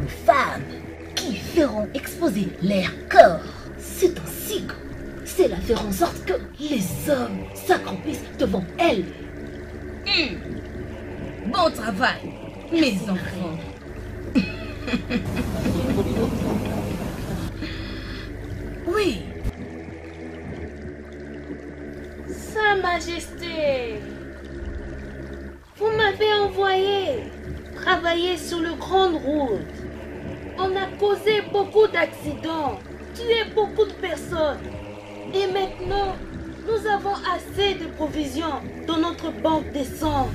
aux femmes qui feront exposer leur corps. C'est un cycle. Cela faire en sorte que les hommes s'accroupissent devant elles. Bon travail, mes enfants. Oui. Sa Majesté, vous m'avez envoyé travailler sur le Grand Route. On a causé beaucoup d'accidents, tué beaucoup de personnes. Et maintenant, nous avons assez de provisions dans notre banque de sang.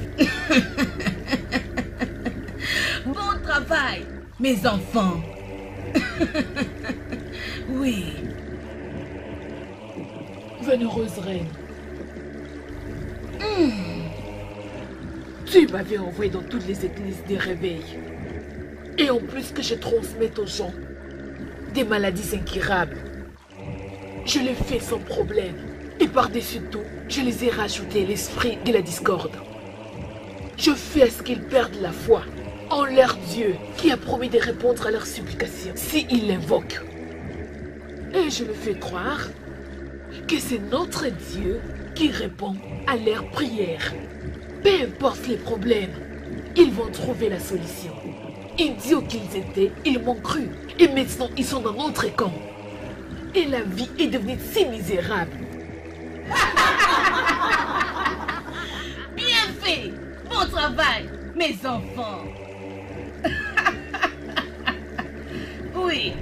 Bon travail, mes enfants. Oui. Vénéreuse reine. Tu m'avais envoyé dans toutes les églises des réveils. Et en plus que je transmette aux gens des maladies incurables. Je l'ai fait sans problème. Et par-dessus tout, je les ai rajouté l'esprit de la discorde. Je fais à ce qu'ils perdent la foi en leur Dieu qui a promis de répondre à leurs supplications s'ils l'invoquent. Et je le fais croire que c'est notre Dieu qui répond à leurs prières. Peu importe les problèmes, ils vont trouver la solution. Idiots qu'ils étaient, ils m'ont cru. Et maintenant, ils sont dans notre camp. Et la vie est devenue si misérable. Bien fait. Bon travail, mes enfants. Oui.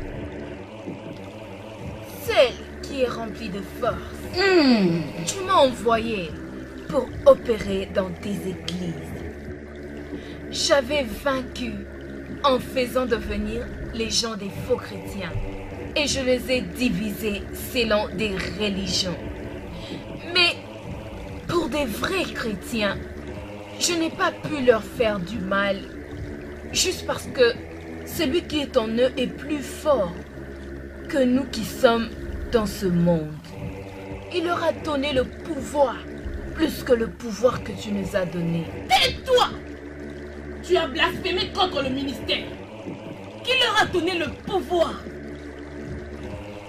Celle qui est remplie de force. Tu m'as envoyé pour opérer dans tes églises. J'avais vaincu en faisant devenir les gens des faux chrétiens. Et je les ai divisés selon des religions. Mais pour des vrais chrétiens, je n'ai pas pu leur faire du mal. Juste parce que celui qui est en eux est plus fort que nous qui sommes dans ce monde. Il leur a donné le pouvoir, plus que le pouvoir que tu nous as donné. Tais-toi! Tu as blasphémé contre le ministère. Qui leur a donné le pouvoir?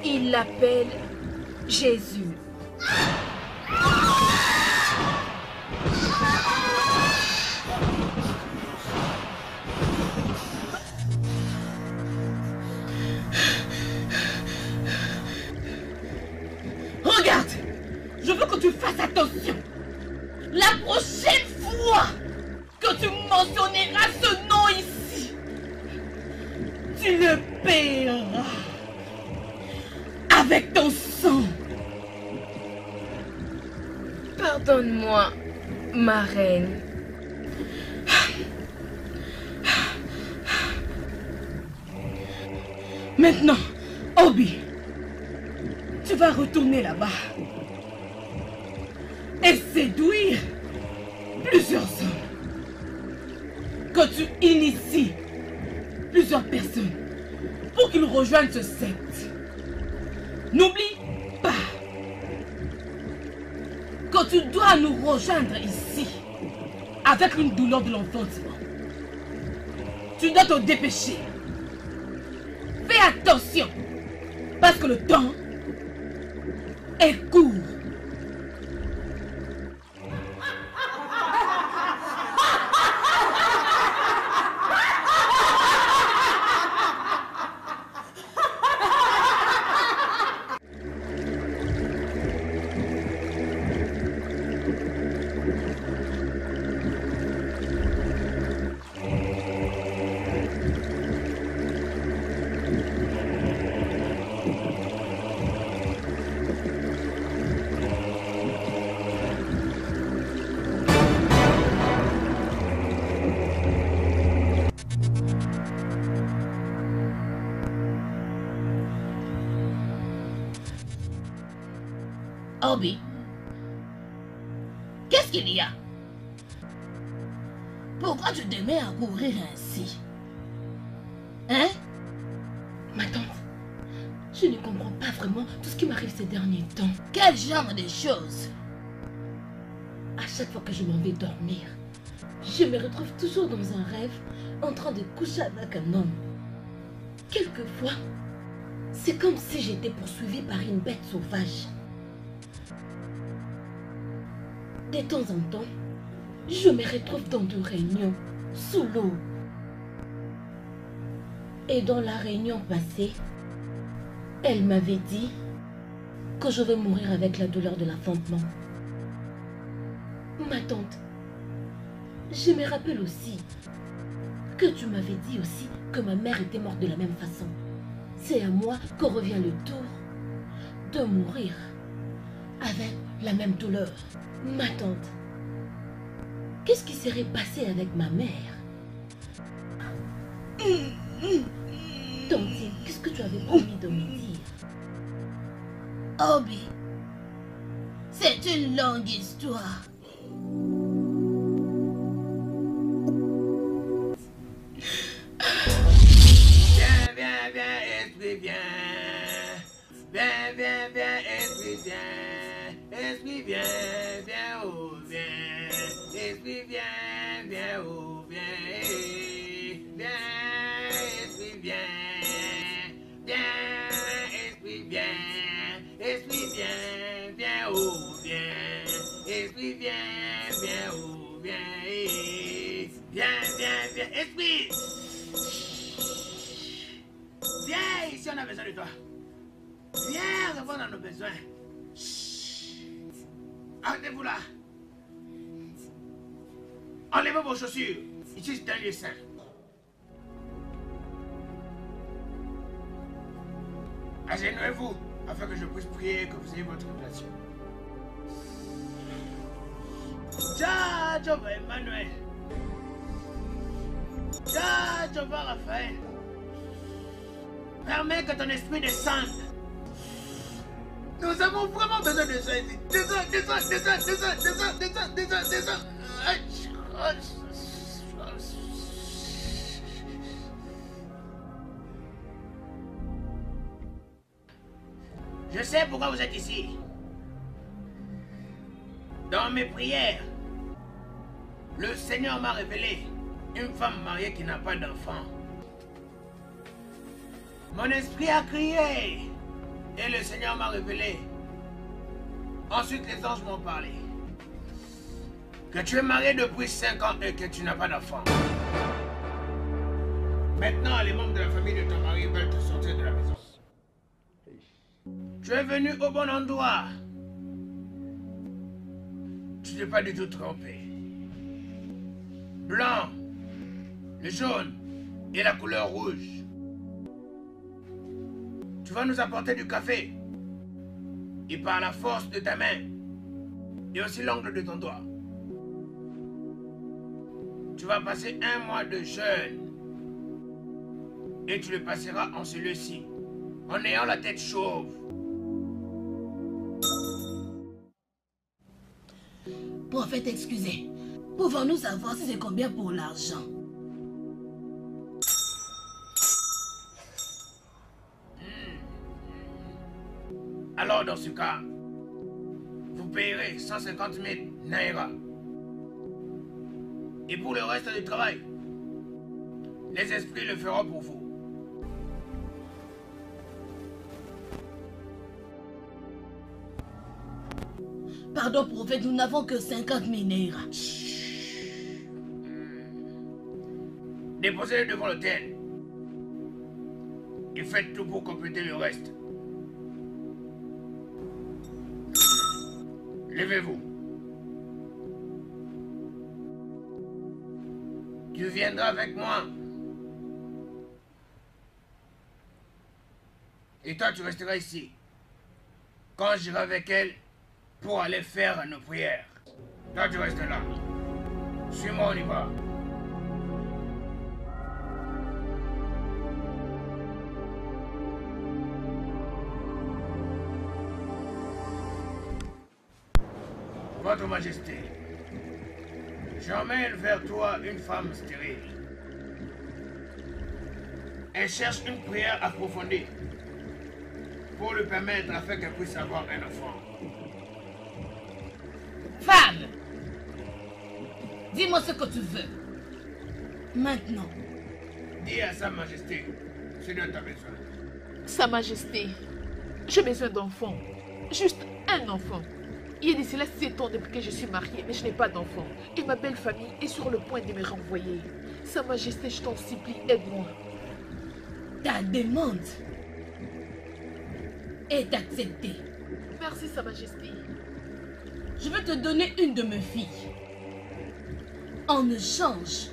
Il l'appelle Jésus. Regarde! Je veux que tu fasses attention. La prochaine fois que tu mentionneras ce nom ici, tu le paieras avec ton sang. Pardonne-moi, ma reine. Maintenant, Obi, tu vas retourner là-bas et séduire plusieurs hommes. Que tu inities plusieurs personnes pour qu'ils rejoignent ce secte. N'oublie pas que tu dois nous rejoindre ici avec une douleur de l'enfantement. Tu dois te dépêcher. Fais attention parce que le temps est court. Obi, qu'est-ce qu'il y a? Pourquoi tu te mets à courir ainsi? Hein? Ma tante, je ne comprends pas vraiment tout ce qui m'arrive ces derniers temps. Quel genre de choses? À chaque fois que je m'en vais dormir, je me retrouve toujours dans un rêve en train de coucher avec un homme. Quelquefois, c'est comme si j'étais poursuivie par une bête sauvage. De temps en temps, je me retrouve dans des réunions, sous l'eau. Et dans la réunion passée, elle m'avait dit que je vais mourir avec la douleur de l'enfantement. Ma tante, je me rappelle aussi que tu m'avais dit aussi que ma mère était morte de la même façon. C'est à moi que revient le tour de mourir avec la même douleur. Ma tante, qu'est-ce qui serait passé avec ma mère? Tante, qu'est-ce que tu avais promis de me dire? Obi, c'est une longue histoire. Viens, esprit, viens. Viens, esprit, viens. Esprit, viens, oh, viens. Esprit, viens, oh, viens. Viens, esprit, viens. Esprit, viens. Esprit, viens, oh, viens. Esprit, viens, oh, viens. Viens, esprit. Viens, ici on a besoin de toi. Viens répondre à nos besoins. Arrêtez-vous là. Enlevez vos chaussures. Ici c'est un lieu saint. Agenouillez-vous afin que je puisse prier que vous ayez votre révélation. Jehovah Emmanuel. Jehovah Raphaël. Permets que ton esprit descende. Nous avons vraiment besoin de ça ici. Descends. Je sais pourquoi vous êtes ici. Dans mes prières, le Seigneur m'a révélé une femme mariée qui n'a pas d'enfant. Mon esprit a crié et le Seigneur m'a révélé. Ensuite, les anges m'ont parlé. Que tu es marié depuis 5 ans et que tu n'as pas d'enfant. Maintenant, les membres de la famille de ton mari veulent te sortir de la maison. Tu es venu au bon endroit. Tu n'es pas du tout trompé. Blanc, le jaune et la couleur rouge. Tu vas nous apporter du café. Et par la force de ta main. Et aussi l'ongle de ton doigt. Tu vas passer 1 mois de jeûne. Et tu le passeras en celui-ci. En ayant la tête chauve. Prophète, excusez. Pouvons-nous savoir si c'est combien pour l'argent? Alors dans ce cas, vous payerez 150 000 naira. Et pour le reste du travail, les esprits le feront pour vous. Pardon, prophète, nous n'avons que 50 000 naira. Déposez-le devant l'autel. Et faites tout pour compléter le reste. Levez-vous. Tu viendras avec moi. Et toi, tu resteras ici. Quand j'irai avec elle pour aller faire nos prières. Toi, tu restes là. Suis-moi, on y va. Votre Majesté, j'emmène vers toi une femme stérile. Elle cherche une prière approfondie pour lui permettre afin qu'elle puisse avoir un enfant. Femme, dis-moi ce que tu veux. Maintenant. Dis à Sa Majesté ce Seigneur t'a besoin? Sa Majesté, j'ai besoin d'enfants. Juste un enfant. Il y a de cela 7 ans depuis que je suis mariée, mais je n'ai pas d'enfant. Et ma belle famille est sur le point de me renvoyer. Sa Majesté, je t'en supplie, aide-moi. Ta demande est acceptée. Merci, Sa Majesté. Je vais te donner une de mes filles en échange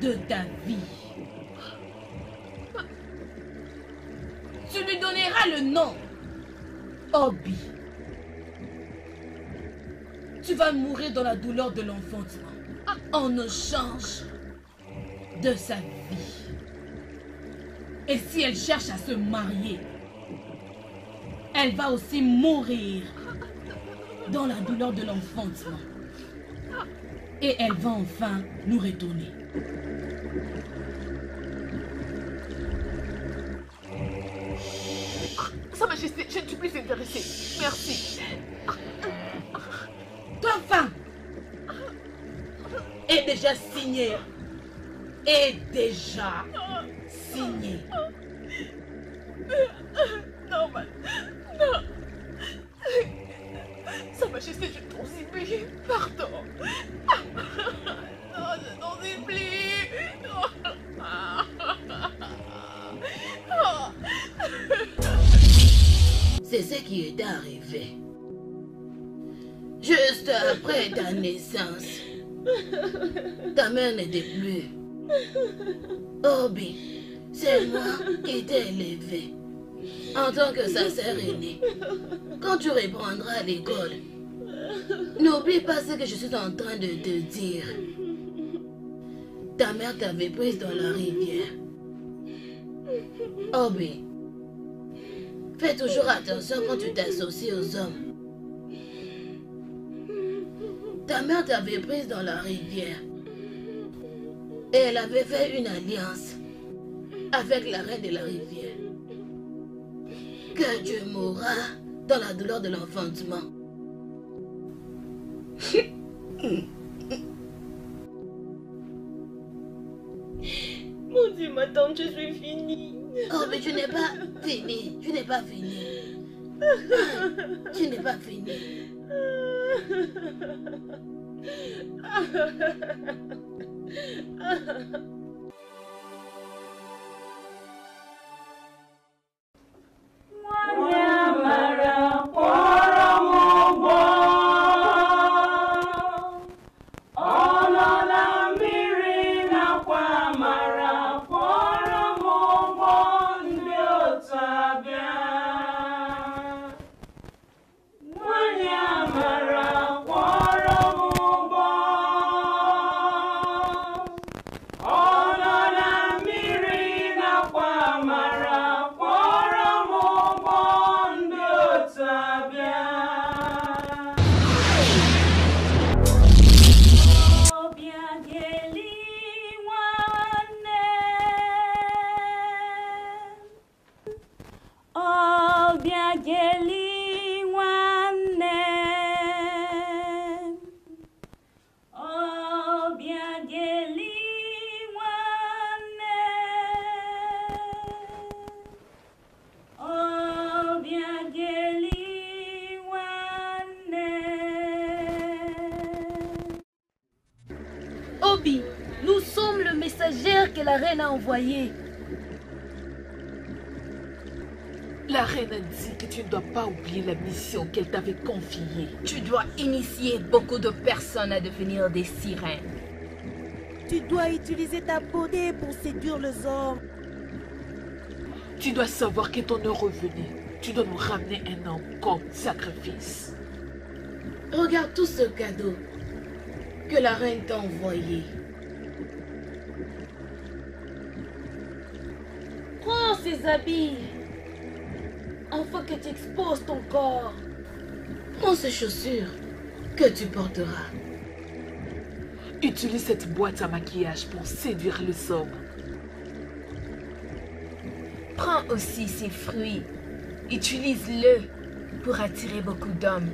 de ta vie. Tu lui donneras le nom Obi. Tu vas mourir dans la douleur de l'enfantement en échange de sa vie. Et si elle cherche à se marier, elle va aussi mourir dans la douleur de l'enfantement. Et elle va enfin nous retourner. Sa Majesté, je ne suis plus intéressée. Merci. Toi, femme, est déjà signé. Est déjà signé. Non, non. Sa Majesté, je t'en supplie. Pardon. Non, je t'en supplie. C'est ce qui est arrivé. Juste après ta naissance, ta mère n'était plus. Obi, c'est moi qui t'ai élevé en tant que sa sœur aînée. Quand tu reprendras à l'école, n'oublie pas ce que je suis en train de te dire. Ta mère t'avait prise dans la rivière. Obi, fais toujours attention quand tu t'associes aux hommes. Ta mère t'avait prise dans la rivière. Et elle avait fait une alliance avec la reine de la rivière. Que tu mourras dans la douleur de l'enfantement. Mon Dieu, ma tante, je suis finie. Oh, mais tu n'es pas fini. Tu n'es pas fini. Tu n'es pas fini. Obi, nous sommes le messager que la reine a envoyé. La reine a dit que tu ne dois pas oublier la mission qu'elle t'avait confiée. Tu dois initier beaucoup de personnes à devenir des sirènes. Tu dois utiliser ta beauté pour séduire les hommes. Tu dois savoir que ton heure revenue. Tu dois nous ramener un homme comme sacrifice. Regarde tout ce cadeau que la reine t'a envoyé. Prends ces habits afin que tu exposes ton corps. Prends ces chaussures que tu porteras. Utilise cette boîte à maquillage pour séduire les hommes. Prends aussi ces fruits. Utilise-le pour attirer beaucoup d'hommes.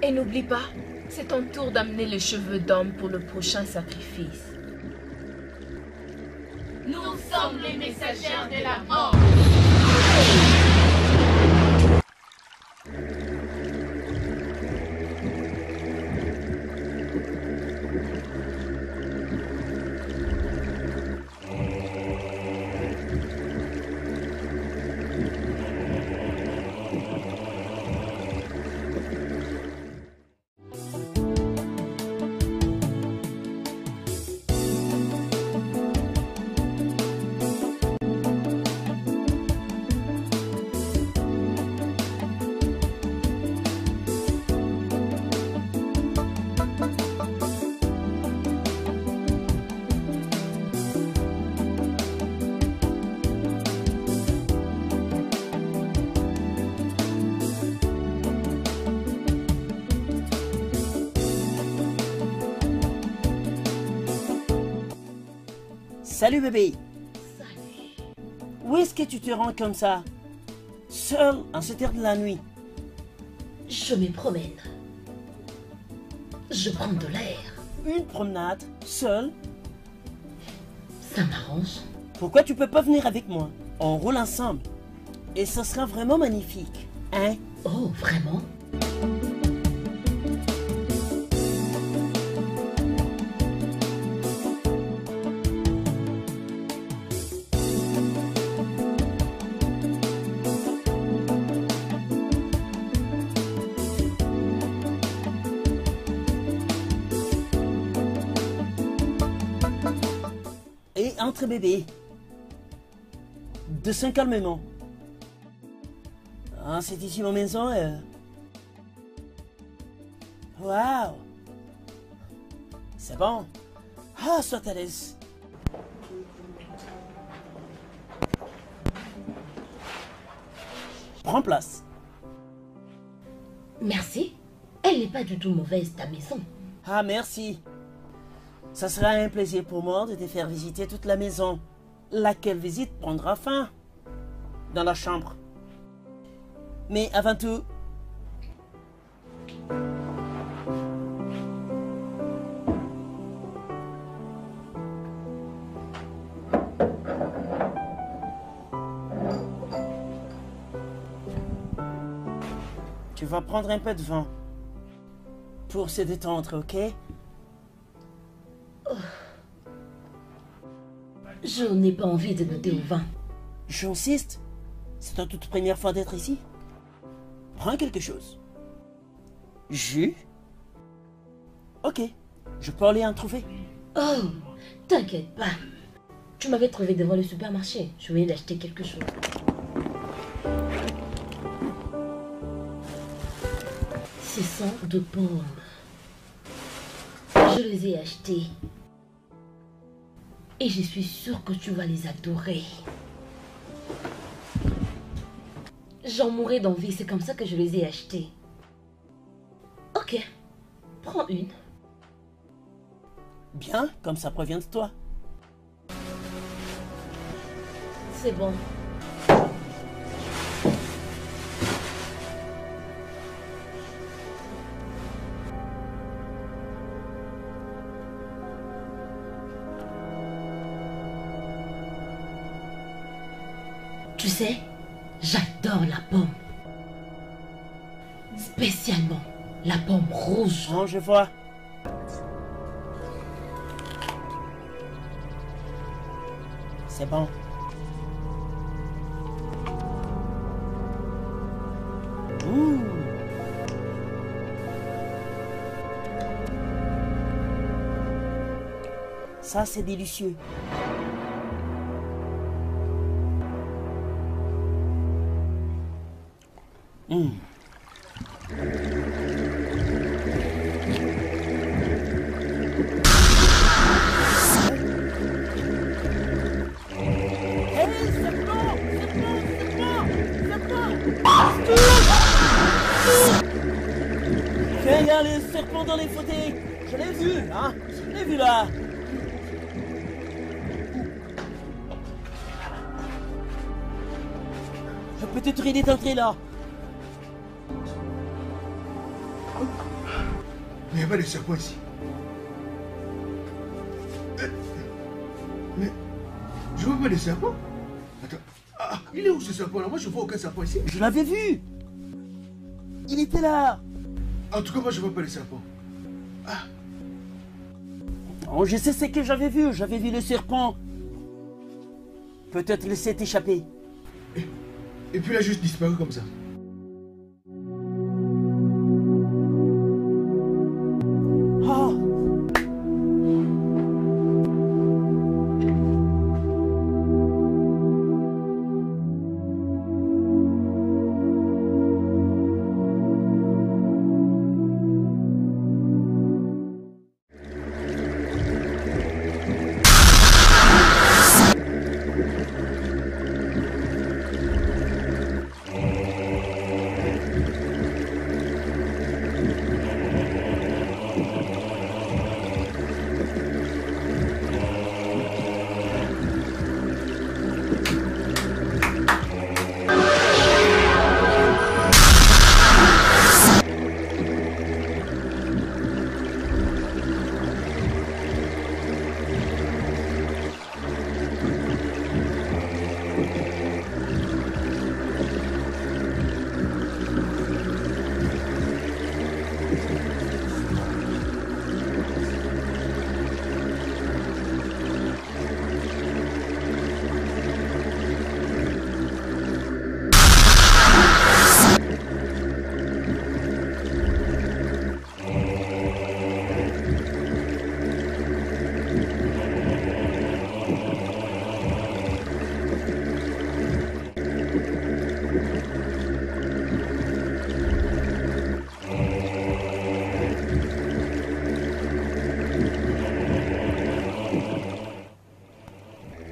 Et n'oublie pas, c'est ton tour d'amener les cheveux d'homme pour le prochain sacrifice. Nous sommes les messagères de la mort. Salut bébé. Salut. Où est-ce que tu te rends comme ça? Seul en cette heure de la nuit? Je me promène. Je prends de l'air. Une promenade? Seul? Ça m'arrange. Pourquoi tu peux pas venir avec moi? On roule ensemble. Et ce sera vraiment magnifique. Hein? Oh, vraiment? Et entre bébé. Descends calmement. Ah, c'est ici ma maison. Waouh. C'est bon. Ah, sois à l'aise. Prends place. Merci. Elle n'est pas du tout mauvaise, ta maison. Ah, merci. Ça sera un plaisir pour moi de te faire visiter toute la maison. Laquelle visite prendra fin dans la chambre. Mais avant tout, tu vas prendre un peu de vin pour se détendre, ok? Je n'ai pas envie de goûter au vin. J'insiste. C'est ta toute première fois d'être ici. Prends quelque chose. Jus? Ok, je peux aller en trouver. Oh, t'inquiète pas. Tu m'avais trouvé devant le supermarché. Je voulais d'acheter quelque chose. Ce sont de pommes. Je les ai achetées. Et je suis sûre que tu vas les adorer. J'en mourais d'envie, c'est comme ça que je les ai achetées. Ok, prends une. Bien, comme ça provient de toi. C'est bon. Tu sais, j'adore la pomme. Spécialement la pomme rouge. Oh, je vois. C'est bon. Ouh. Ça, c'est délicieux. Il y a les serpents dans les fauteuils. Je l'ai vu, hein. Je l'ai vu là. Peut-être il est entré là. Il n'y a pas de serpent ici. Mais je vois pas de serpent? Attends. Ah, il est où ce serpent là? Moi je vois aucun serpent ici. Je l'avais vu. Il était là. En tout cas, moi je vois pas de serpent. Ah. Oh, je sais ce que j'avais vu. J'avais vu le serpent. Peut-être il s'est échappé. Et puis il a juste disparu comme ça. Oh.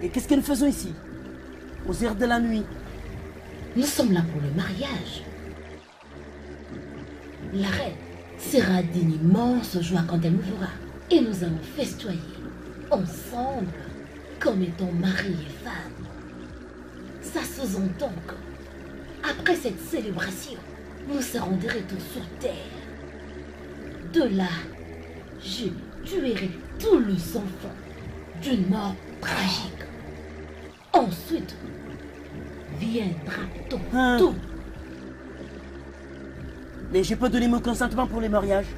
Et qu'est-ce que nous faisons ici? Aux heures de la nuit. Nous sommes là pour le mariage. La reine sera d'une immense joie quand elle nous verra. Et nous allons festoyer ensemble comme étant mari et femme. Ça sous-entend que, après cette célébration, nous serons de retour sur terre. De là, je tuerai tous les enfants d'une mort tragique. Ensuite, viendra ton tour. Mais j'ai pas donné mon consentement pour les mariages.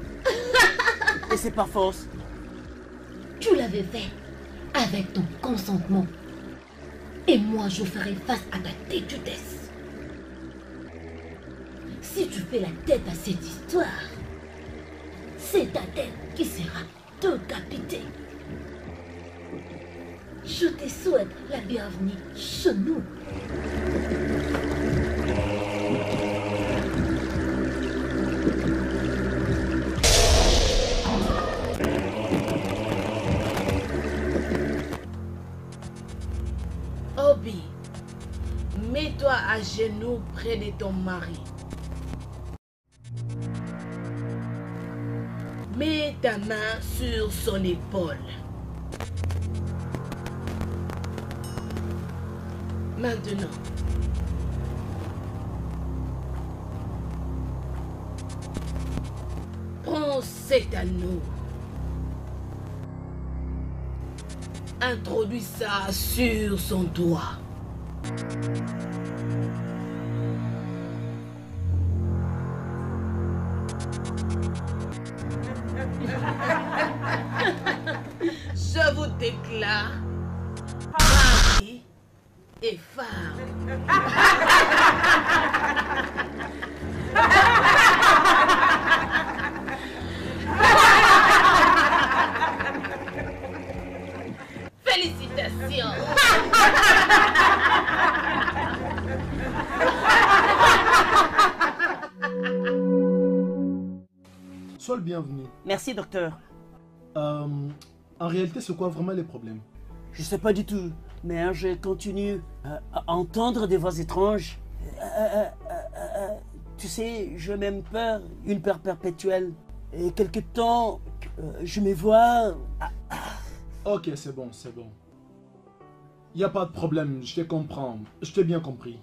Et c'est par force. Tu l'avais fait avec ton consentement. Et moi, je ferai face à ta têtudesse. Si tu fais la tête à cette histoire, c'est ta tête qui sera décapitée. Je te souhaite la bienvenue chez nous. Obi, mets-toi à genoux près de ton mari. Mets ta main sur son épaule. Maintenant, prends cet anneau. Introduis ça sur son doigt. Je vous déclare mari et femme. Félicitations. Sois le bienvenu. Merci, docteur. En réalité, c'est quoi vraiment les problèmes? Je sais pas du tout, mais hein, je continue à entendre des voix étranges. Tu sais, je m'aime peur, une peur perpétuelle. Et quelque temps, je me vois... Ok, c'est bon, c'est bon. Y a pas de problème, je te comprends. Je t'ai bien compris.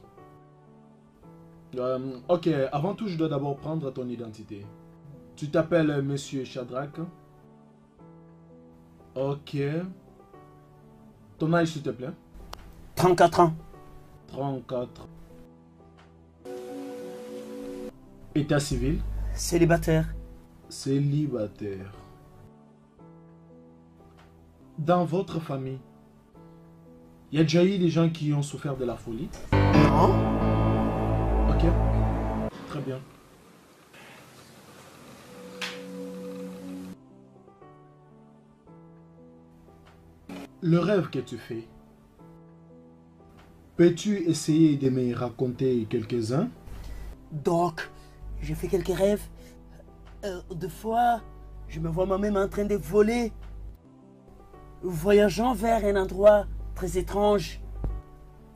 Ok, avant tout, je dois d'abord prendre ton identité. Tu t'appelles Monsieur Shadrach? Ok. Ton âge, s'il te plaît? 34 ans. 34. État civil? Célibataire. Célibataire. Dans votre famille, il y a déjà eu des gens qui ont souffert de la folie? Non. Ok. Très bien. Le rêve que tu fais, peux-tu essayer de me raconter quelques-uns? Donc, j'ai fait quelques rêves. Deux fois, je me vois moi-même en train de voler, voyageant vers un endroit très étrange.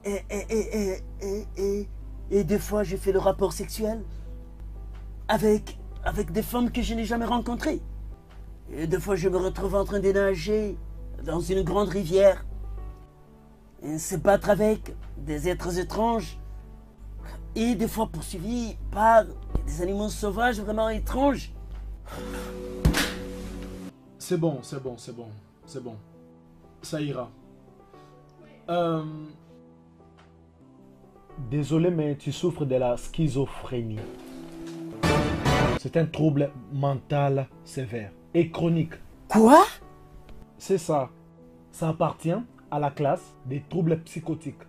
Et des fois, j'ai fait le rapport sexuel avec des femmes que je n'ai jamais rencontrées. Et des fois, je me retrouve en train de nager dans une grande rivière et se battre avec des êtres étranges. Et des fois poursuivi par des animaux sauvages vraiment étranges. C'est bon, c'est bon, c'est bon, c'est bon. Ça ira. Désolé, mais tu souffres de la schizophrénie. C'est un trouble mental sévère et chronique. Quoi? C'est ça. Ça appartient à la classe des troubles psychotiques.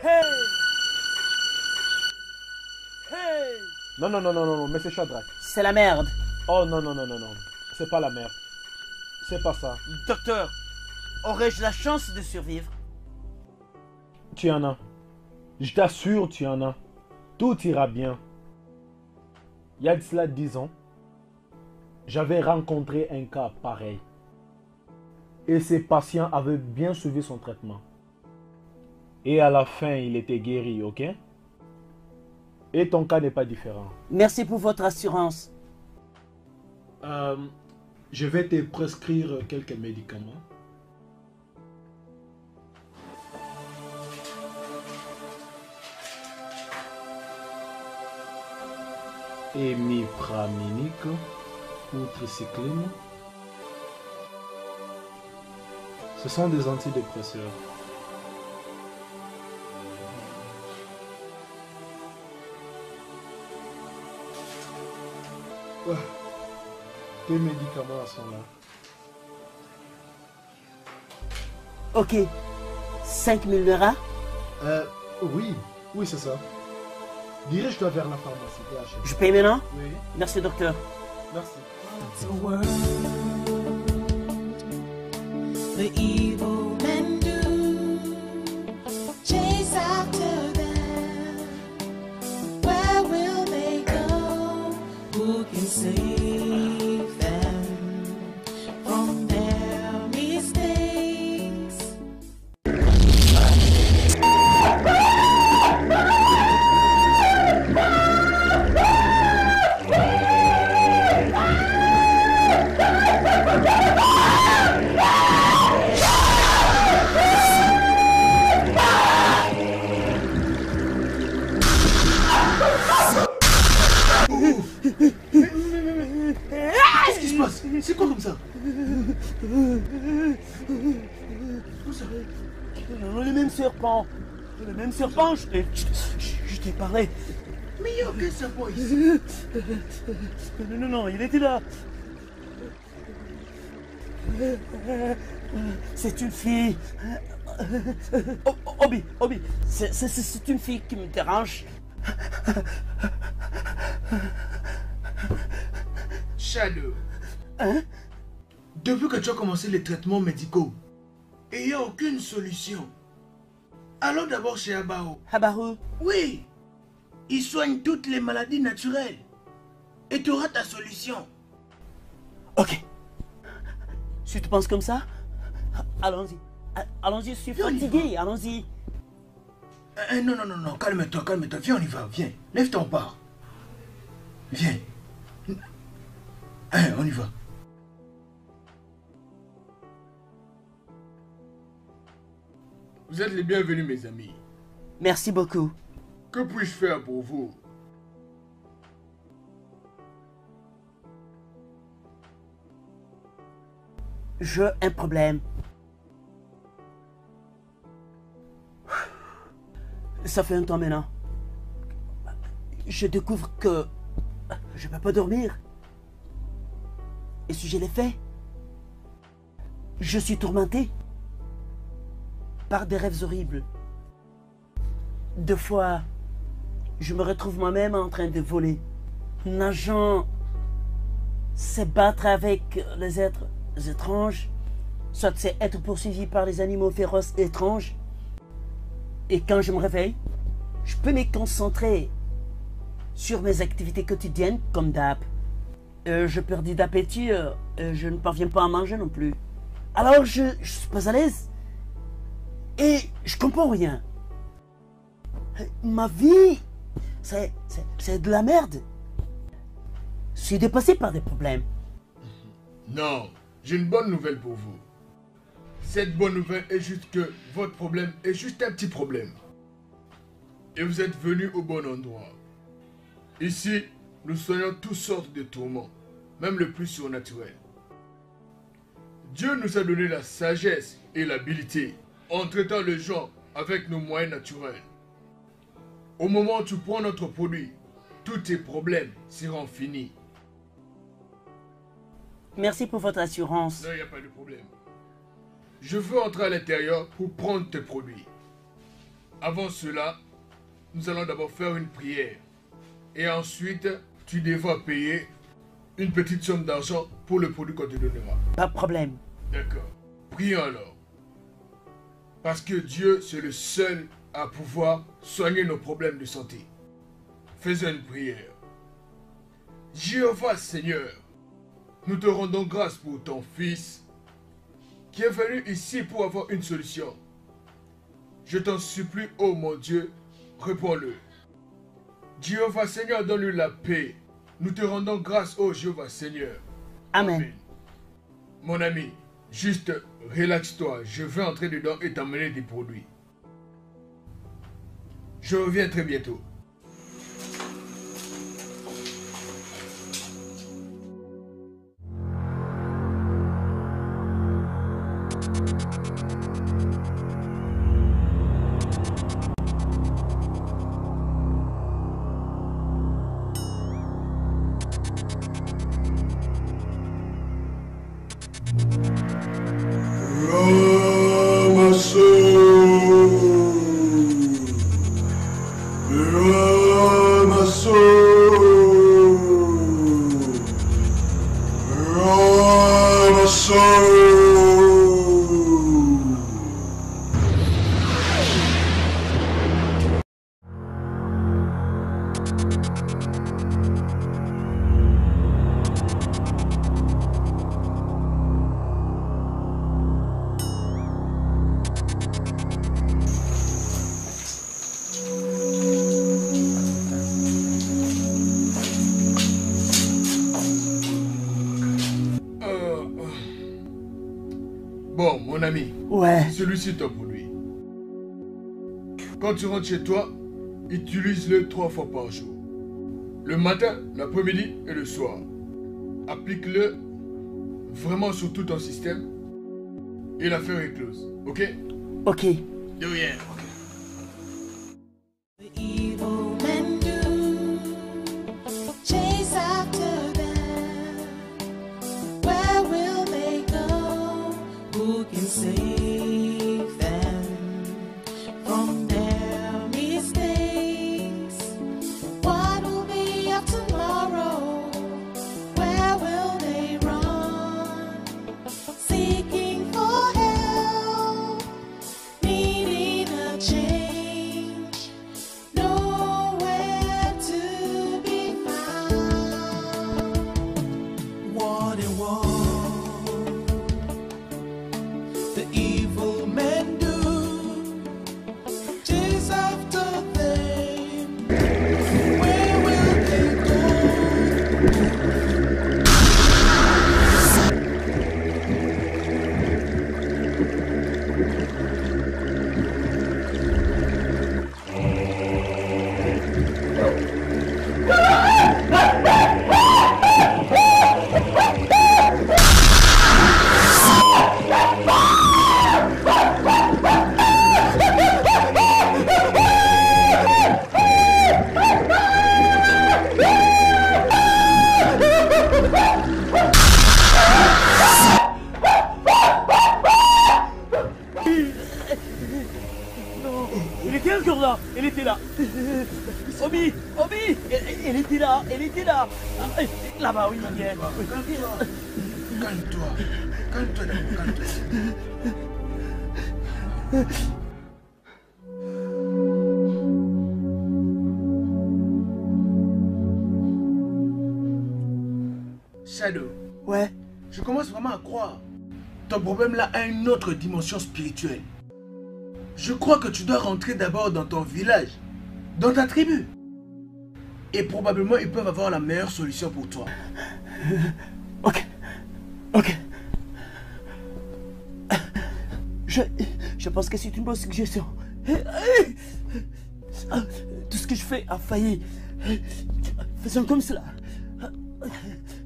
Hey! Hey! Non, non, non, non, non, Monsieur Shadrach. C'est la merde. Oh non, non, non, non, non. C'est pas la merde. C'est pas ça. Docteur, aurais-je la chance de survivre? Tu en as. Je t'assure, tu en as. Tout ira bien. Il y a de cela 10 ans, j'avais rencontré un cas pareil. Et ces patients avaient bien suivi son traitement. Et à la fin, il était guéri, ok? Et ton cas n'est pas différent. Merci pour votre assurance. Je vais te prescrire quelques médicaments. Hémipraminique ou tricycline. Ce sont des antidépresseurs. Tes médicaments sont là. Ok. 5000 lira? Oui, c'est ça. Dirige-toi vers la pharmacie. Je paye maintenant? Oui. Merci, docteur. Merci. The evil men do chase after them. Where will they go? Who can save them from their mistakes? Qu'est-ce qui se passe? C'est quoi comme ça? Le même serpent. Le même serpent, je t'ai parlé. Mais il n'y a aucun serpent ici. Non, il était là. C'est une fille. Obi, c'est une fille qui me dérange. Shadow. Hein? Depuis que tu as commencé les traitements médicaux, et il n'y a aucune solution. Allons d'abord chez Abao. Habaru? Oui. Il soigne toutes les maladies naturelles. Et tu auras ta solution. Ok. Si tu penses comme ça, allons-y. Allons-y, je suis fatigué, allons-y. Non, calme-toi. Viens, on y va, viens. Lève ton pas. Viens. On y va. Vous êtes les bienvenus, mes amis. Merci beaucoup. Que puis-je faire pour vous? J'ai un problème. Ça fait un temps maintenant. Je découvre que je ne peux pas dormir. Et si je l'ai fait, je suis tourmenté par des rêves horribles. 2 fois, je me retrouve moi-même en train de voler, nageant, se battre avec les êtres étranges, soit c'est être poursuivi par les animaux féroces étranges. Et quand je me réveille, je peux me concentrer sur mes activités quotidiennes comme d'hab. Je perds d'appétit, je ne parviens pas à manger non plus. Alors je suis pas à l'aise et je comprends rien. Ma vie, c'est de la merde. Je suis dépassé par des problèmes. Non, j'ai une bonne nouvelle pour vous. Cette bonne nouvelle est juste que votre problème est juste un petit problème. Et vous êtes venu au bon endroit. Ici, nous soignons toutes sortes de tourments, même le plus surnaturel. Dieu nous a donné la sagesse et l'habilité en traitant les gens avec nos moyens naturels. Au moment où tu prends notre produit, tous tes problèmes seront finis. Merci pour votre assurance. Non, il n'y a pas de problème. Je veux entrer à l'intérieur pour prendre tes produits. Avant cela, nous allons d'abord faire une prière. Et ensuite, tu devras payer une petite somme d'argent pour le produit qu'on te donnera. Pas de problème. D'accord. Prions alors. Parce que Dieu, c'est le seul à pouvoir soigner nos problèmes de santé. Faisons une prière. Jéhovah Seigneur, nous te rendons grâce pour ton Fils qui est venu ici pour avoir une solution. Je t'en supplie, ô mon Dieu, réponds-le. Jéhovah Seigneur, donne-lui la paix. Nous te rendons grâce, ô Jéhovah Seigneur. Amen. Mon ami, juste relaxe-toi. Je vais entrer dedans et t'emmener des produits. Je reviens très bientôt. Bon, mon ami. Ouais. Celui-ci est ton produit. Quand tu rentres chez toi, utilise-le 3 fois par jour. Le matin, l'après-midi et le soir. Applique-le vraiment sur tout ton système et l'affaire est close. Ok? Ok. De rien. Evil men do chase after them. Where will they go? Who can save them from their mistakes? What will be of tomorrow? Where will they run? Seeking for help, needing a Regarde là, elle était là. Obi, Obi, elle était là, elle était là. Là-bas, oui, bien. Calme-toi. Calme-toi d'abord, calme-toi. Shadow. Ouais. Je commence vraiment à croire. Ton problème là a une autre dimension spirituelle. Je crois que tu dois rentrer d'abord dans ton village, dans ta tribu. Et probablement ils peuvent avoir la meilleure solution pour toi. Ok. Ok. Je pense que c'est une bonne suggestion. Tout ce que je fais a failli. Faisons comme cela.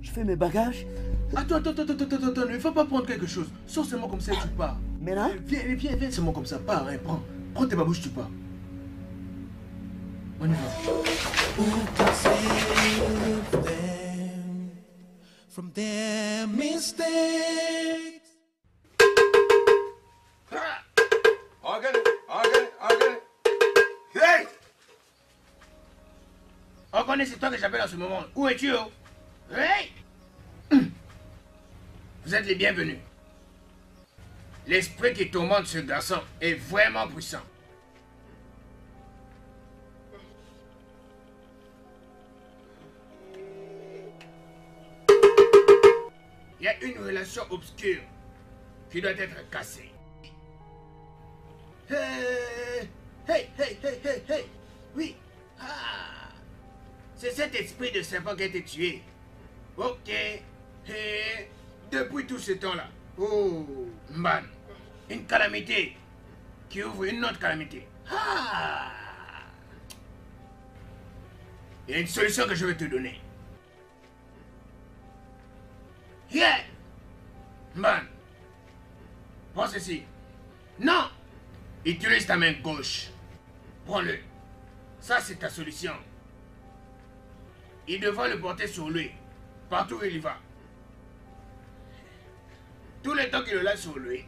Je fais mes bagages. Attends, ne faut pas prendre quelque chose. Sors seulement comme ça et tu pars. Mais là? Viens seulement comme ça, pars, hein, prends tes babouches, tu pars. On y va. From their mistakes. Hey! On connaît, c'est toi que j'appelle en ce moment. Où es-tu, oh? Hey! Vous êtes les bienvenus. L'esprit qui tourmente ce garçon est vraiment puissant. Il y a une relation obscure qui doit être cassée. Hey! Oui. Ah. C'est cet esprit de serpent qui a été tué. Ok. Hey. Depuis tout ce temps-là. Oh, man. Une calamité qui ouvre une autre calamité. Ah. Il y a une solution que je vais te donner. Yeah! Man. Prends ceci. Non! Utilise ta main gauche. Prends-le. Ça, c'est ta solution. Il devra le porter sur lui. Partout où il va. Tout le temps qu'il le laisse sur lui.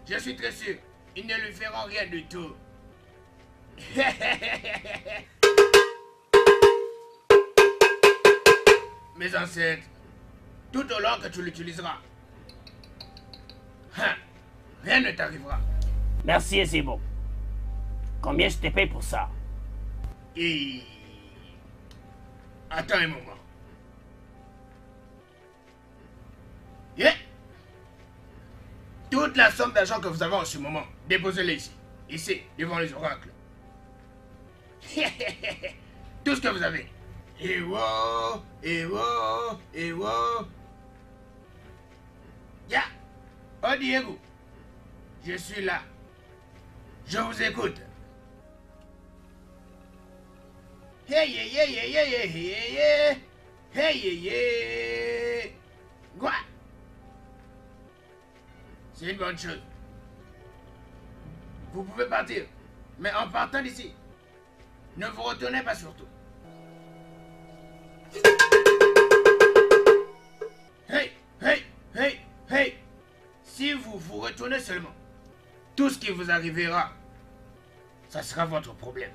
Je suis très sûr. Ils ne lui feront rien du tout. Mes ancêtres, tout au long que tu l'utiliseras, rien ne t'arrivera. Merci, c'est bon. Combien je te paye pour ça? Et... Attends un moment. Yeah. Toute la somme d'argent que vous avez en ce moment, déposez-la ici, devant les oracles. Tout ce que vous avez. Et wow. Ya. Oh Diego, je suis là. Je vous écoute. Hey. Quoi? C'est une bonne chose. Vous pouvez partir. Mais en partant d'ici, ne vous retournez pas surtout. Hey. Si vous vous retournez seulement, tout ce qui vous arrivera, ça sera votre problème.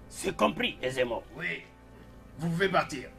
C'est compris, aisément. Oui, vous pouvez partir.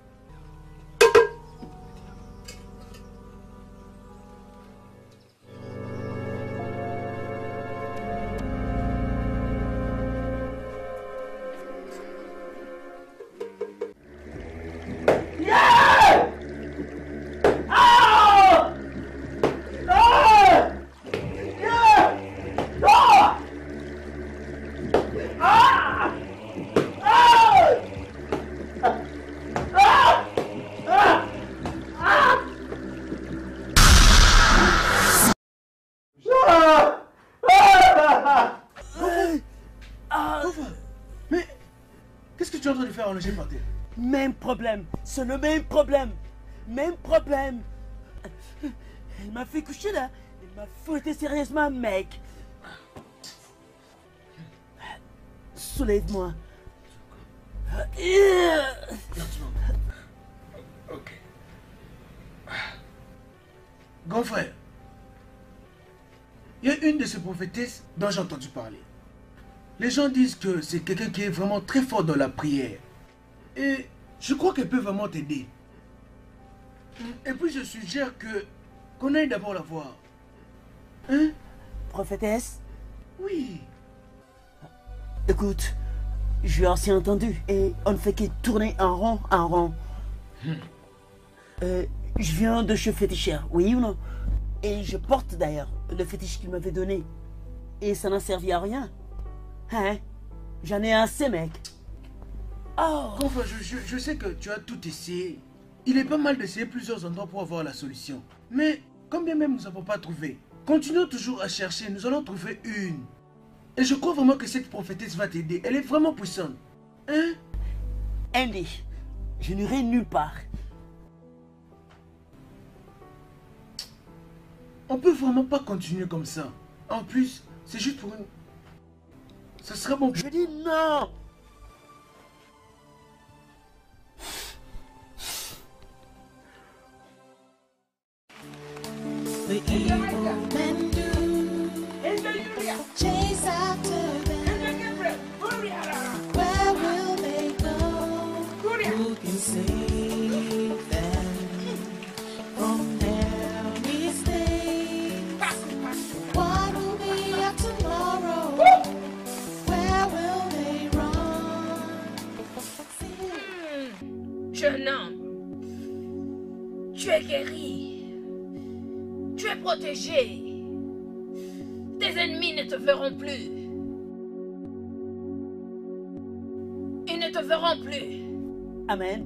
Mais qu'est-ce que tu es en train de faire en léger par terre? Même problème, c'est le même problème. Même problème. Elle m'a fait coucher là. Elle m'a fouetté sérieusement, mec. Soulève-moi. Ok. Grand frère, Il y a une de ces prophétesses dont j'ai entendu parler. Les gens disent que c'est quelqu'un qui est vraiment très fort dans la prière. Et je crois qu'elle peut vraiment t'aider. Et puis je suggère qu'on aille d'abord la voir. Hein? Prophétesse? Oui. Écoute, je l'ai assez entendu et on ne fait que tourner en rond, en rond. Je viens de chez féticheur, oui ou non? Et je porte d'ailleurs le fétiche qu'il m'avait donné. Et ça n'a servi à rien. Hein? J'en ai assez, mec. Oh! Enfin, je sais que tu as tout essayé. Il est pas mal d'essayer plusieurs endroits pour avoir la solution. Mais, quand bien même nous n'avons pas trouvé, continuons toujours à chercher, nous allons trouver une. Et je crois vraiment que cette prophétesse va t'aider. Elle est vraiment puissante. Hein? Andy, je n'irai nulle part. On peut vraiment pas continuer comme ça. En plus, c'est juste pour une... Ça serait bon. Je dis non! The evil men do chase after them. Where will they go? Who can save them from their mistakes? What will be of tomorrow? Where will they run? Jeune homme, tu es guéri. Tu es protégé. Tes ennemis ne te verront plus. Ils ne te verront plus. Amen.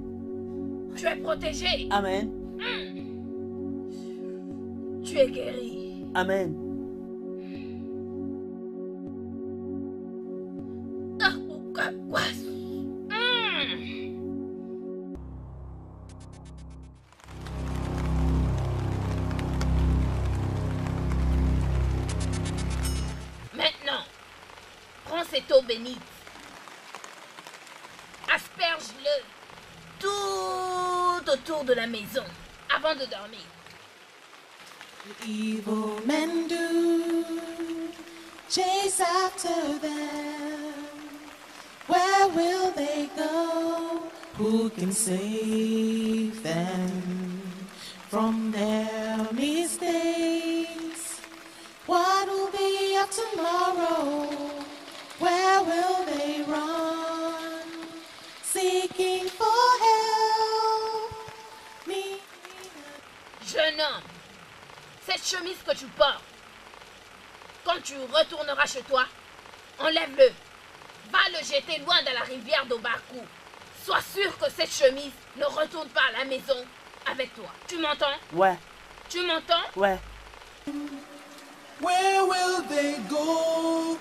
Tu es protégé. Amen. Tu es guéri. Amen. Maintenant, prends cette eau bénite. Asperge-le tout autour de la maison avant de dormir. The evil men do chase after them. Where will they go? Who can save them from their mistakes? What will be of tomorrow? Where will they run? Seeking for help. Jeune homme, cette chemise que tu portes, quand tu retourneras chez toi, enlève-le. Va le jeter loin dans la rivière d'Obarkou. Sois sûr que cette chemise ne retourne pas à la maison avec toi. Tu m'entends? Ouais. Tu m'entends? Ouais. Where will they go?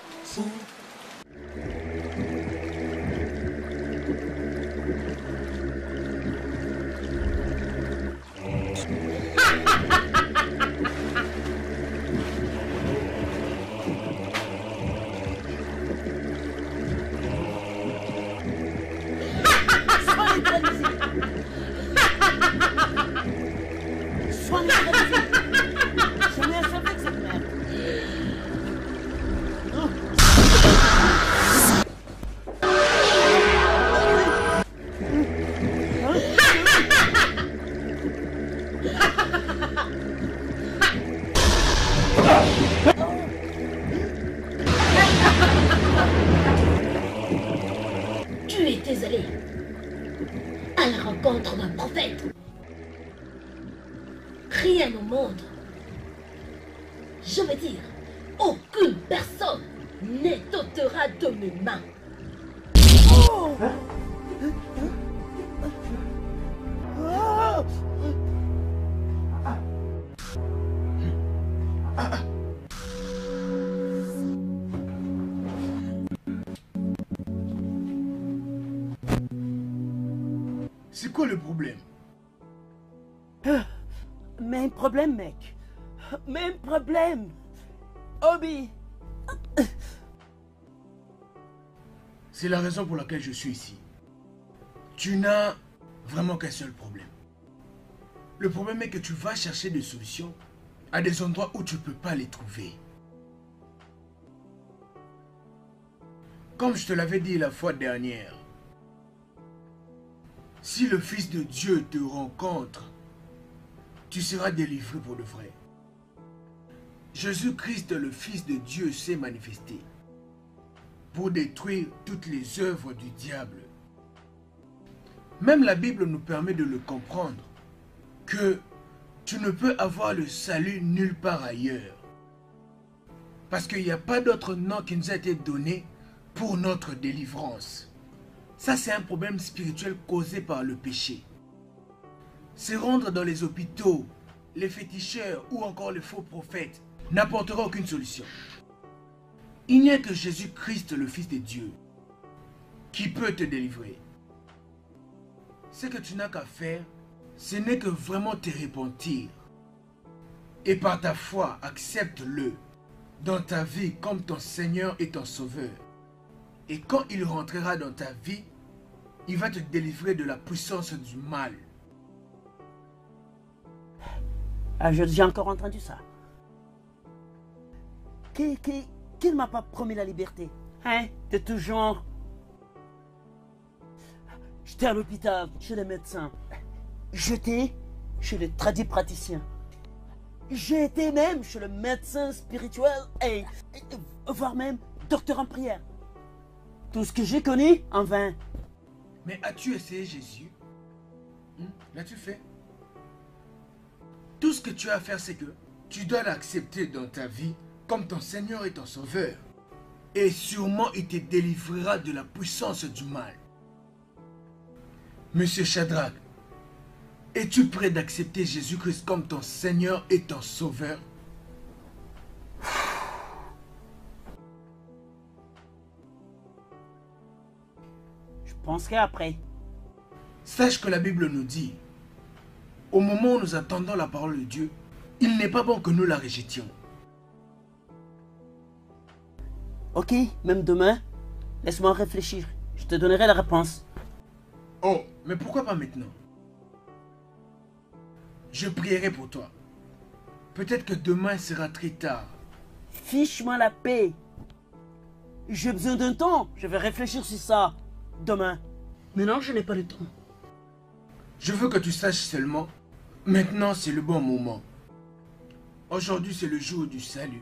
Tu étais allé à la rencontre d'un prophète. Rien au monde, je veux dire, aucune personne n'étotera de mes mains. Oh! C'est quoi le problème? Même problème, mec. Même problème. Obi. C'est la raison pour laquelle je suis ici. Tu n'as vraiment qu'un seul problème. Le problème est que tu vas chercher des solutions à des endroits où tu ne peux pas les trouver. Comme je te l'avais dit la fois dernière, si le Fils de Dieu te rencontre, tu seras délivré pour de vrai. Jésus-Christ, le Fils de Dieu, s'est manifesté pour détruire toutes les œuvres du diable. Même la Bible nous permet de le comprendre, que tu ne peux avoir le salut nulle part ailleurs. Parce qu'il n'y a pas d'autre nom qui nous a été donné pour notre délivrance. Ça, c'est un problème spirituel causé par le péché. Se rendre dans les hôpitaux, les féticheurs ou encore les faux prophètes n'apportera aucune solution. Il n'y a que Jésus-Christ, le Fils de Dieu, qui peut te délivrer. Ce que tu n'as qu'à faire, ce n'est que vraiment te repentir. Et par ta foi, accepte-le dans ta vie comme ton Seigneur et ton Sauveur. Et quand il rentrera dans ta vie, il va te délivrer de la puissance du mal. Ah, j'ai encore entendu ça. Qui ne m'a pas promis la liberté? Hein? De tout genre. J'étais à l'hôpital, chez les médecins. J'étais chez les tradipraticiens. J'ai été même chez le médecin spirituel et voire même docteur en prière. Tout ce que j'ai connu en vain. Mais as-tu essayé Jésus? L'as-tu fait? Tout ce que tu as à faire, c'est que tu dois l'accepter dans ta vie comme ton Seigneur et ton Sauveur. Et sûrement, il te délivrera de la puissance du mal. Monsieur Shadrach, es-tu prêt d'accepter Jésus-Christ comme ton Seigneur et ton Sauveur? Je penserai après. Sache que la Bible nous dit, au moment où nous attendons la parole de Dieu, il n'est pas bon que nous la rejetions. Ok, même demain, laisse-moi réfléchir. Je te donnerai la réponse. Oh, mais pourquoi pas maintenant? Je prierai pour toi. Peut-être que demain sera très tard. Fiche-moi la paix. J'ai besoin d'un temps. Je vais réfléchir sur ça demain. Maintenant, je n'ai pas le temps. Je veux que tu saches seulement, maintenant c'est le bon moment. Aujourd'hui c'est le jour du salut.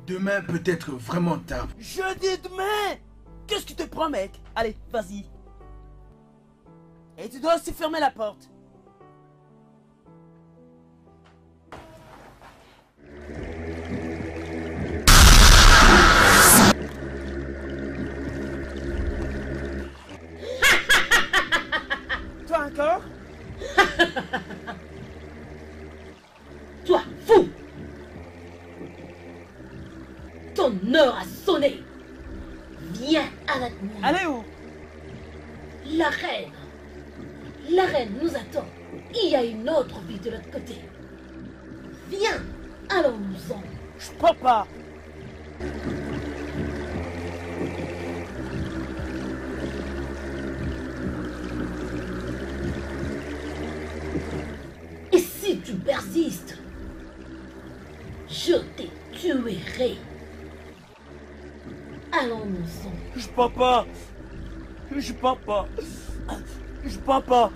Demain peut être vraiment tard. Je dis demain. Qu'est-ce que tu te prends, mec? Allez, vas-y. Et tu dois aussi fermer la porte. Toi encore? Toi, fou! Ton heure a sonné. Viens avec moi. Allez où? La reine. La reine nous attend. Il y a une autre vie de l'autre côté. Viens, allons-nous-en. Je peux pas. Et si tu persistes, je te tuerai. Allons-nous-en. Je peux pas. Je peux pas. Je peux pas.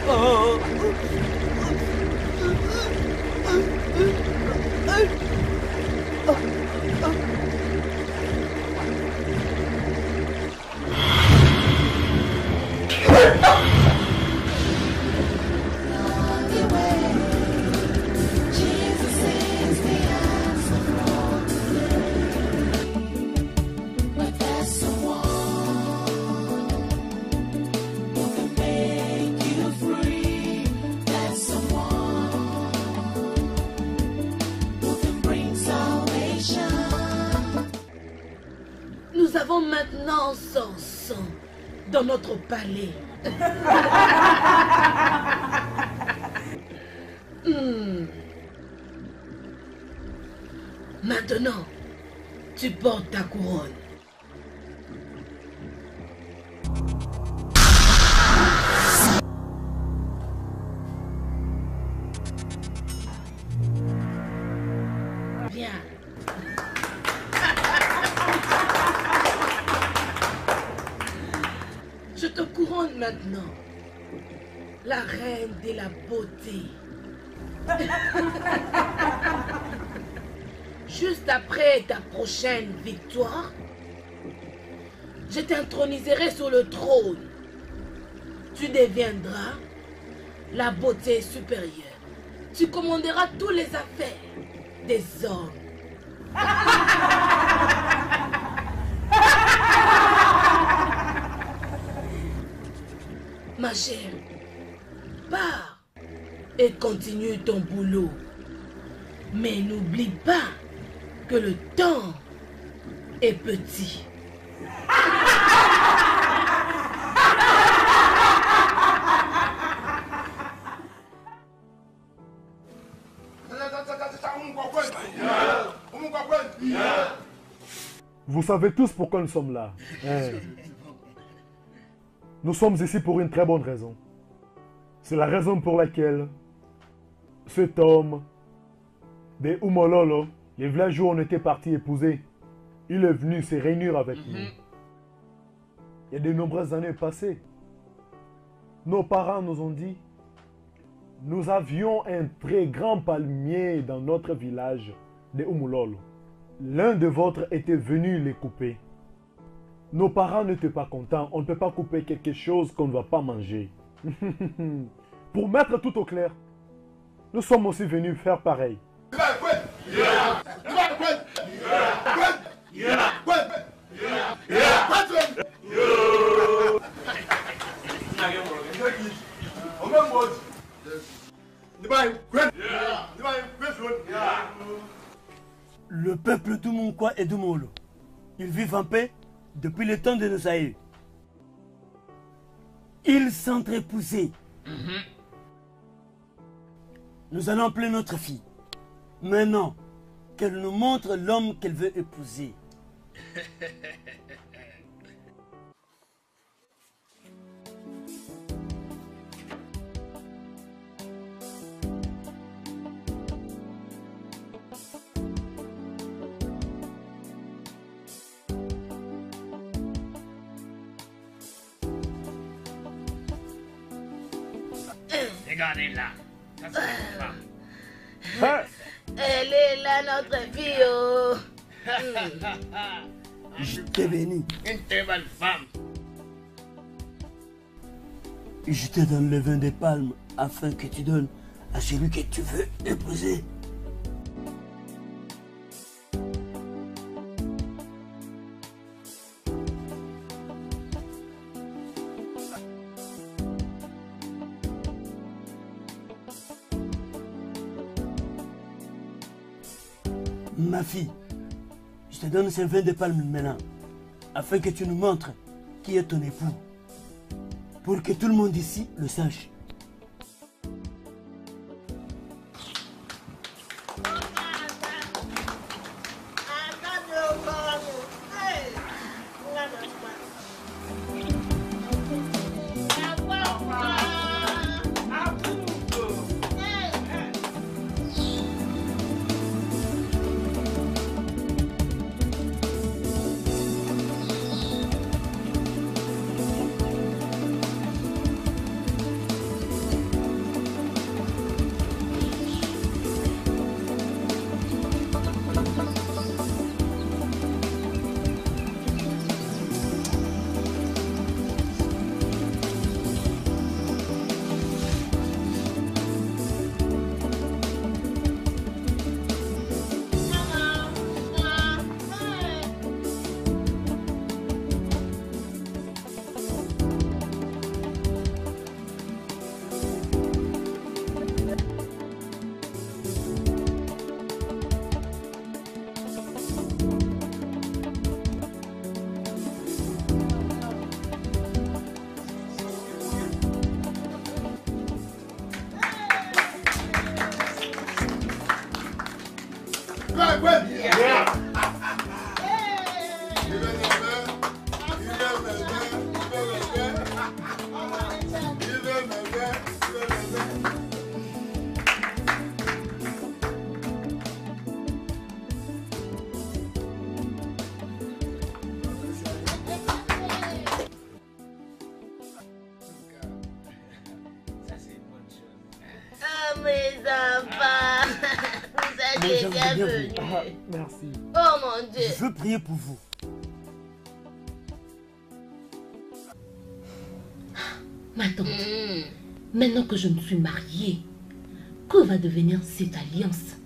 Oh. Nous avons maintenant son sang dans notre palais. Maintenant, tu portes ta couronne. maintenant la reine de la beauté. Juste après ta prochaine victoire, je t'introniserai sur le trône. Tu deviendras la beauté supérieure. Tu commanderas toutes les affaires des hommes. Ma chère, pars et continue ton boulot. Mais n'oublie pas que le temps est petit. Vous savez tous pourquoi nous sommes là. Nous sommes ici pour une très bonne raison. C'est la raison pour laquelle cet homme de Umololo, les villageois on était partis épouser, il est venu se réunir avec nous. Il y a de nombreuses années passées. Nos parents nous ont dit, nous avions un très grand palmier dans notre village de Umololo. L'un de vôtres était venu les couper. Nos parents n'étaient pas contents. On ne peut pas couper quelque chose qu'on ne va pas manger. Pour mettre tout au clair, nous sommes aussi venus faire pareil. Le peuple d'Umunkwa et d'Umolo, ils vivent en paix depuis le temps de nos aïeux. Ils s'entrépousaient. Nous allons appeler notre fille. Maintenant, qu'elle nous montre l'homme qu'elle veut épouser. Regardez-la. Ça, c'est une femme. Elle est là, notre fille. Oh. Je t'ai béni. Une très belle femme. Je te donne le vin des palmes afin que tu donnes à celui que tu veux épouser. Ma fille, je te donne ce vin de palme maintenant, afin que tu nous montres qui est ton époux, pour que tout le monde ici le sache. Soyez bienvenue. bienvenue. Ah, merci. Oh mon Dieu. Je veux prier pour vous. Ma tante, maintenant que je me suis mariée, que va devenir cette alliance?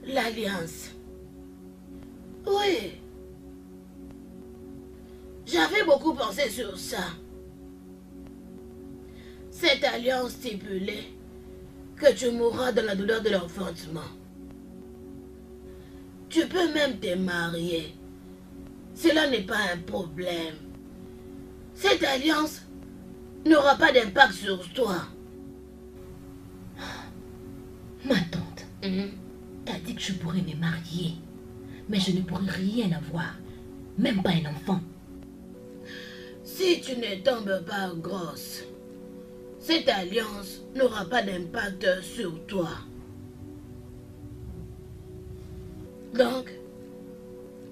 L'alliance. Oui. J'avais beaucoup pensé sur ça. Cette alliance stipulait que tu mourras dans la douleur de l'enfantement. Tu peux même te marier. Cela n'est pas un problème. Cette alliance n'aura pas d'impact sur toi. Ma tante, t'as dit que je pourrais me marier, mais je ne pourrais rien avoir, même pas un enfant. Si tu ne tombes pas grosse, cette alliance n'aura pas d'impact sur toi. Donc,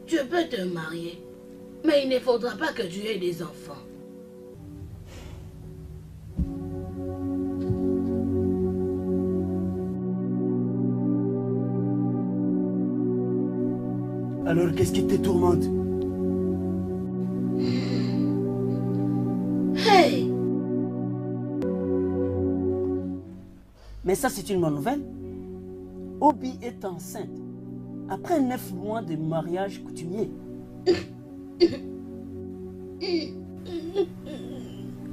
tu peux te marier, mais il ne faudra pas que tu aies des enfants. Alors, qu'est-ce qui te tourmente? Hey! Mais ça, c'est une bonne nouvelle. Obi est enceinte. Après 9 mois de mariage coutumier.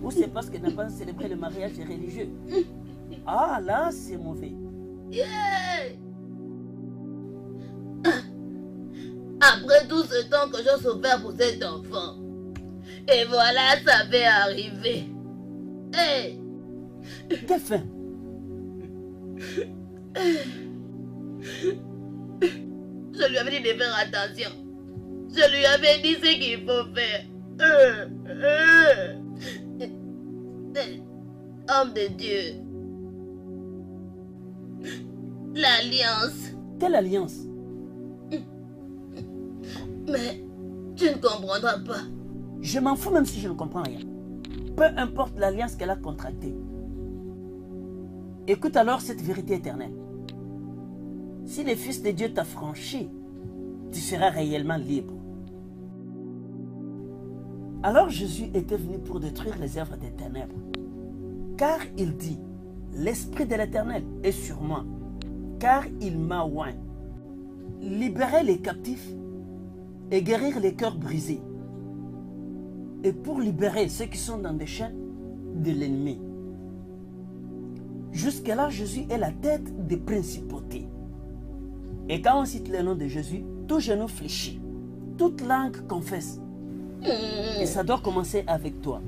Ou c'est parce qu'elle n'a pas célébré le mariage religieux? Ah, là, c'est mauvais. Yeah! Après tout ce temps que j'ai souffert pour cet enfant, et voilà, ça va arriver. Hey! Quelle fin? Je lui avais dit de faire attention. Je lui avais dit ce qu'il faut faire. Homme de Dieu. L'alliance. Quelle alliance? Mais tu ne comprendras pas. Je m'en fous même si je ne comprends rien. Peu importe l'alliance qu'elle a contractée. Écoute alors cette vérité éternelle. Si le Fils de Dieu t'a franchi, tu seras réellement libre. Alors Jésus était venu pour détruire les œuvres des ténèbres. Car il dit, l'Esprit de l'Éternel est sur moi, car il m'a oint. Libérer les captifs et guérir les cœurs brisés. Et pour libérer ceux qui sont dans des chaînes de l'ennemi. Jusque-là, Jésus est la tête des principautés. Et quand on cite le nom de Jésus, tout genou fléchit, toute langue confesse. Et ça doit commencer avec toi.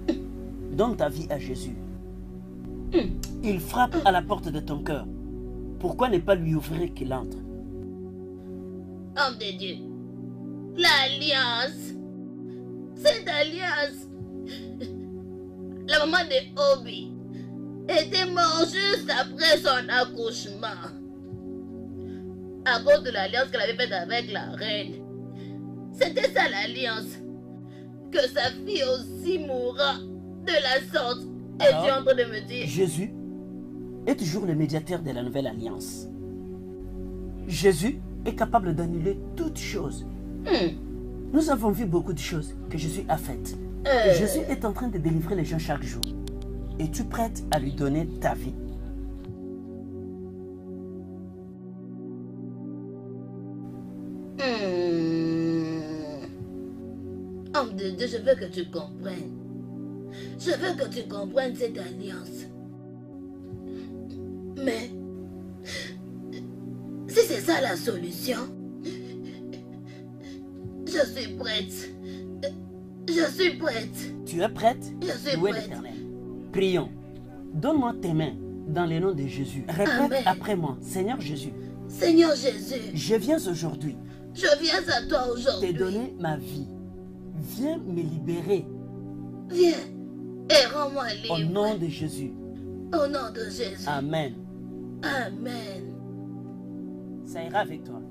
Donne ta vie à Jésus. Il frappe à la porte de ton cœur. Pourquoi ne pas lui ouvrir qu'il entre? Homme de Dieu, l'alliance, cette alliance, la maman de Obi était morte juste après son accouchement. À cause de l'alliance qu'elle avait faite avec la reine. C'était ça l'alliance. Que sa fille aussi mourra de la sorte. Et tu es en train de me dire... Jésus est toujours le médiateur de la nouvelle alliance. Jésus est capable d'annuler toutes choses. Nous avons vu beaucoup de choses que Jésus a faites. Jésus est en train de délivrer les gens chaque jour. Es-tu prête à lui donner ta vie? Homme de Dieu, je veux que tu comprennes. Je veux que tu comprennes cette alliance. Mais, si c'est ça la solution, je suis prête. Je suis prête. Tu es prête? Je suis Louez prête. l'Éternel. Prions. Donne-moi tes mains dans le nom de Jésus. Répète Amen. après moi. Seigneur Jésus, Seigneur Jésus, je viens aujourd'hui je viens à toi te aujourd'hui. donner ma vie. Viens me libérer Viens et rends-moi au libre. nom de Jésus. Au nom de Jésus. Amen. Amen. Ça ira avec toi.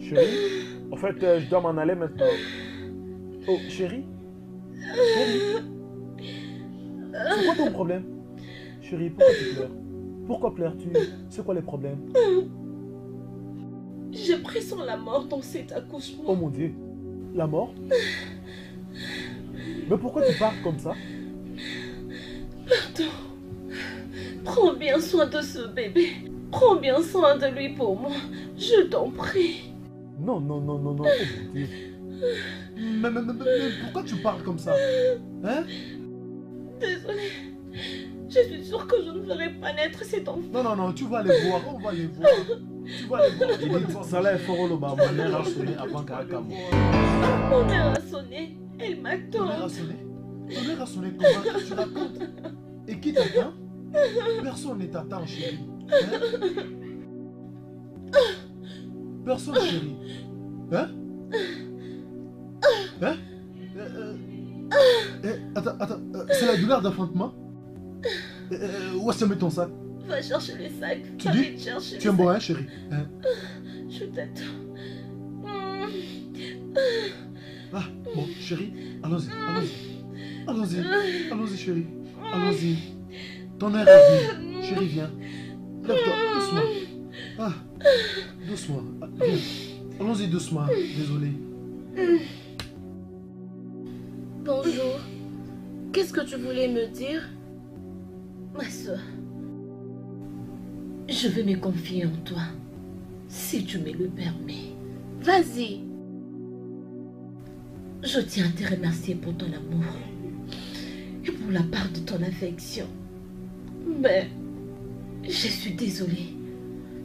Chérie, en fait, je dois m'en aller maintenant. Oh, chérie? Chérie? C'est quoi ton problème? Chérie, pourquoi tu pleures? Pourquoi pleures-tu? C'est quoi les problèmes? J'ai pressens la mort dans cet accouchement. Oh mon Dieu, la mort? Mais pourquoi tu parles comme ça? Pardon. Prends bien soin de ce bébé. Prends bien soin de lui pour moi. Je t'en prie. Non, non, non, non, non. Oh mon Dieu. Mais pourquoi tu parles comme ça? Hein? Désolée. Je suis sûre que je ne ferai pas naître cet enfant. Non, non, non, tu vas les voir. On va les voir. Tu vas les voir. Il dit, ça là est fort au bas. Ma mère a sonné avant qu'elle come. Mon mère a sonné. Elle m'attend. Ton mère a sonné? Ton mère a sonné comment? Qu'est-ce que tu racontes? Et qui t'attend? Personne ne t'attend, chérie. Hein? Personne, chérie. Hein? Hein? Attends, c'est la douleur d'enfantement? Où est-ce que tu mets ton sac? Va chercher les sacs. Tu dis? Tu aimes bon, hein, chérie? Hein? Je t'attends. Ah, bon, chérie, allons-y, allons-y. Allons-y, allons-y, chérie. Allons-y. Ton air est venu. Chérie, viens. Lève-toi, doucement. Ah, doucement. Viens. Allons-y doucement. Désolé. Bonjour. Qu'est-ce que tu voulais me dire? Ma soeur, je veux me confier en toi, si tu me le permets. Vas-y. Je tiens à te remercier pour ton amour et pour la part de ton affection. Mais je suis désolée,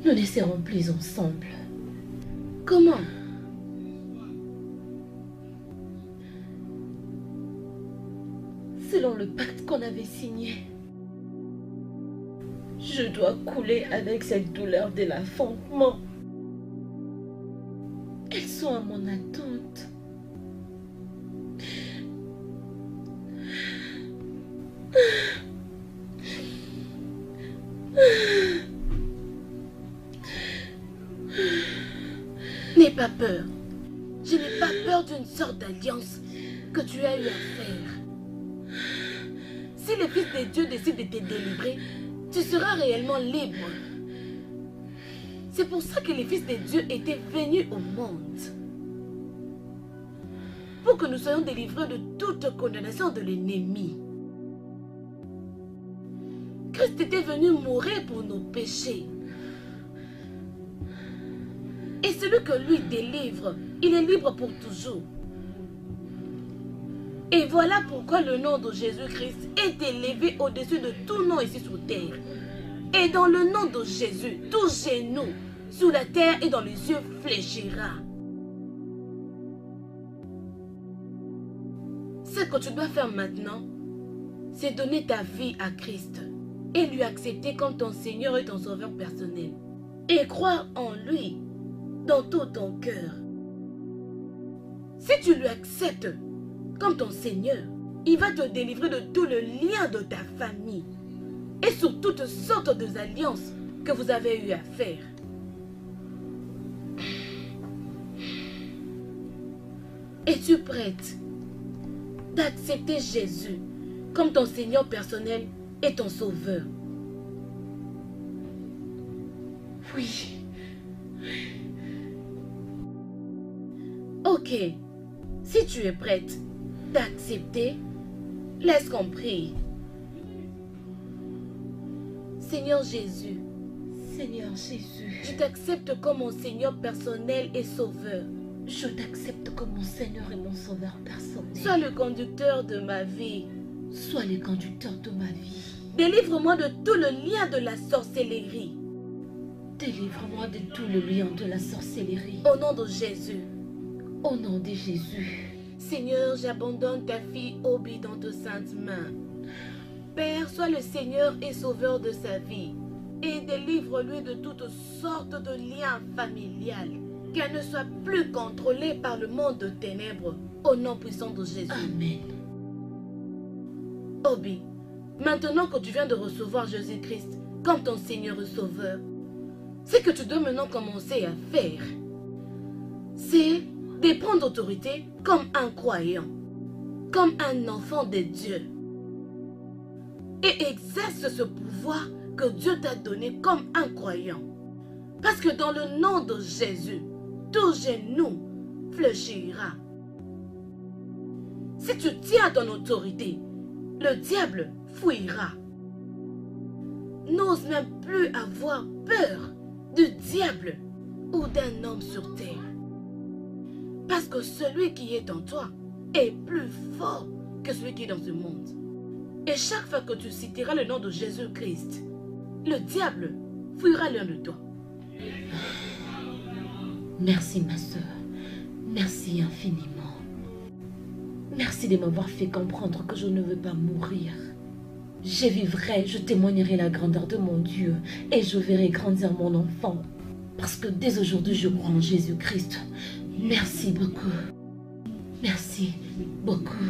nous ne serons plus ensemble. Comment? Selon le pacte qu'on avait signé, je dois couler avec cette douleur de l'enfantement. Elles sont à mon attente. N'aie pas peur. Je n'ai pas peur d'une sorte d'alliance que tu as eu à faire. Si le Fils de Dieu décide de te délivrer, tu seras réellement libre. C'est pour ça que le Fils de Dieu était venu au monde. Pour que nous soyons délivrés de toute condamnation de l'ennemi. Christ était venu mourir pour nos péchés. Et celui que lui délivre, il est libre pour toujours. Et voilà pourquoi le nom de Jésus-Christ est élevé au-dessus de tout nom ici sur terre. Et dans le nom de Jésus, tout genou sous la terre et dans les cieux fléchira. Ce que tu dois faire maintenant, c'est donner ta vie à Christ et lui accepter comme ton Seigneur et ton Sauveur personnel. Et croire en lui dans tout ton cœur. Si tu lui acceptes comme ton Seigneur, il va te délivrer de tout le lien de ta famille et sur toutes sortes d'alliances que vous avez eu à faire. Es-tu prête d'accepter Jésus comme ton Seigneur personnel et ton Sauveur? Oui. Ok, si tu es prête d'accepter, laisse qu'on prie. Seigneur Jésus, je t'accepte comme mon Seigneur personnel et Sauveur. Je t'accepte comme mon Seigneur et mon Sauveur personnel. Sois le conducteur de ma vie. Sois le conducteur de ma vie. Délivre-moi de tout le lien de la sorcellerie. Délivre-moi de tout le lien de la sorcellerie. Au nom de Jésus. Au nom de Jésus. Seigneur, j'abandonne ta fille Obi dans tes saintes mains. Père, sois le Seigneur et Sauveur de sa vie. Et délivre-lui de toutes sortes de liens familiales. Qu'elle ne soit plus contrôlée par le monde de ténèbres. Au nom puissant de Jésus. Amen. Obi, maintenant que tu viens de recevoir Jésus-Christ comme ton Seigneur et Sauveur, c'est que tu dois maintenant commencer à faire. c'est de prendre autorité comme un croyant, comme un enfant de Dieu. Et exerce ce pouvoir que Dieu t'a donné comme un croyant. Parce que dans le nom de Jésus, tout genou fléchira. Si tu tiens ton autorité, le diable fuira. N'ose même plus avoir peur du diable ou d'un homme sur terre. Parce que celui qui est en toi est plus fort que celui qui est dans ce monde. Et chaque fois que tu citeras le nom de Jésus-Christ, le diable fuira loin de toi. Merci ma soeur. Merci infiniment. Merci de m'avoir fait comprendre que je ne veux pas mourir. Je vivrai, je témoignerai la grandeur de mon Dieu et je verrai grandir mon enfant. Parce que dès aujourd'hui, je crois en Jésus-Christ. Merci beaucoup. Merci beaucoup.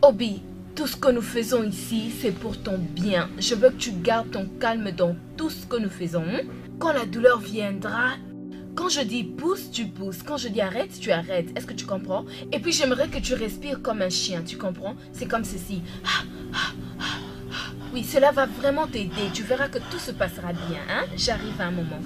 Obi, tout ce que nous faisons ici, c'est pour ton bien. Je veux que tu gardes ton calme dans tout ce que nous faisons. Quand la douleur viendra, quand je dis pousse, tu pousses. Quand je dis arrête, tu arrêtes. Est-ce que tu comprends? Et puis j'aimerais que tu respires comme un chien, tu comprends? C'est comme ceci. Oui, cela va vraiment t'aider. Tu verras que tout se passera bien. Hein? J'arrive à un moment.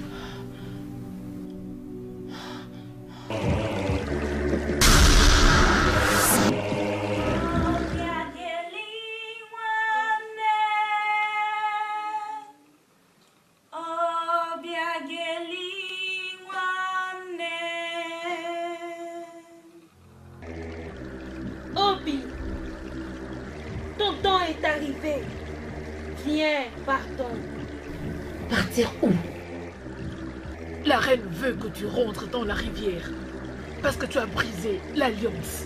Obi, ton temps est arrivé. Viens, partons. Partir où? La reine veut que tu rentres dans la rivière. Parce que tu as brisé l'alliance.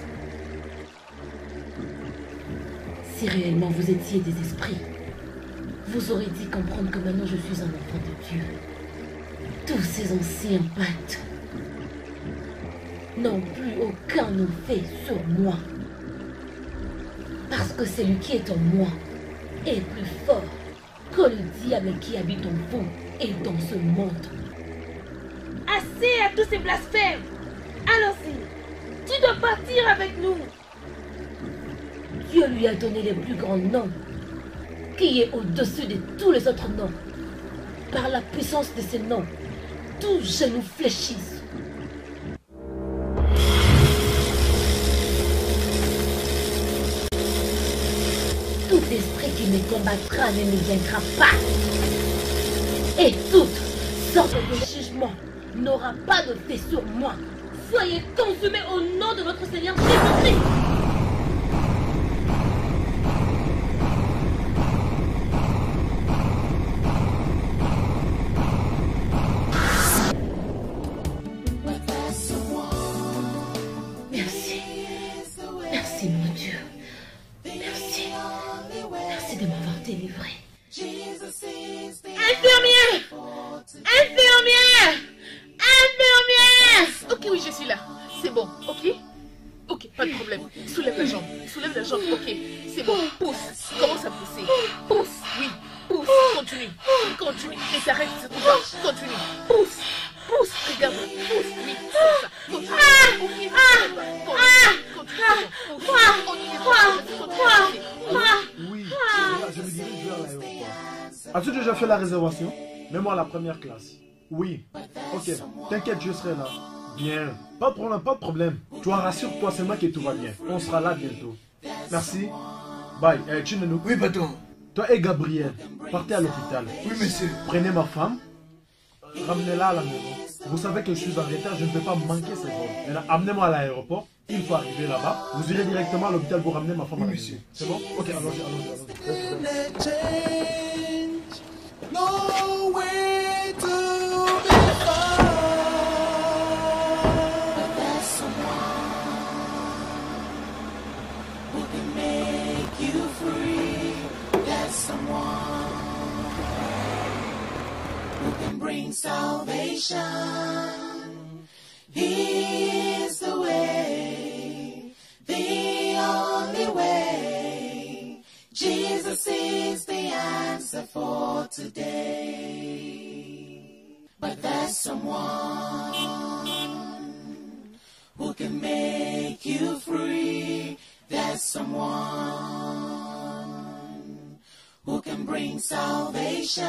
Si réellement vous étiez des esprits, vous aurez dû comprendre que maintenant je suis un enfant de Dieu. Tous ces anciens pactes n'ont plus aucun effet sur moi. Parce que celui qui est en moi est plus fort que le diable qui habite en vous et dans ce monde. Assez à tous ces blasphèmes. Allons-y. Tu dois partir avec nous. Dieu lui a donné les plus grands noms, qui est au-dessus de tous les autres noms. Par la puissance de ces noms, tous genoux fléchissent. Tout esprit qui me combattra ne me vaincra pas. Et toute sorte de jugement n'aura pas de fait sur moi. Soyez consumés au nom de notre Seigneur Jésus-Christ. Merci. Merci mon Dieu. Merci. Merci de m'avoir délivré. Infirmière! Infirmière! Infirmière! Ok, oui, je suis là. C'est bon, ok? Ok, pas de problème. Soulève la jambe. Soulève la jambe, ok. C'est bon, pousse. Commence à pousser. Pousse, oui. Pousse, continue. Continue. Et t'arrêtes, c'est tout ça. Continue. Pousse. Pousse, regarde. Pousse, oui. Comme ça. Continue. Ok, Oui, je me dirige vers l'aéroport. As-tu déjà fait la réservation? Mets-moi à la première classe. Oui. Ok, t'inquiète, je serai là. Bien. Pas de problème, pas de problème. Toi, rassure-toi seulement que tout va bien. On sera là bientôt. Merci. Bye. Chinenu. Oui, patron. Toi et Gabriel, partez à l'hôpital. Oui, monsieur. Prenez ma femme. Ramenez-la à la maison. Vous savez que je suis en retard, je ne peux pas manquer ce vol. Maintenant, amenez-moi à l'aéroport. Il faut arriver là-bas. Vous irez directement à l'hôpital pour ramener ma femme à la maison. C'est bon? Ok, allons-y, allons-y. Nowhere to be found. But there's someone who can make you free. There's someone who can bring salvation. He is the way, the only way. Jesus is the answer for today. But There's someone who can make you free. There's someone who can bring salvation.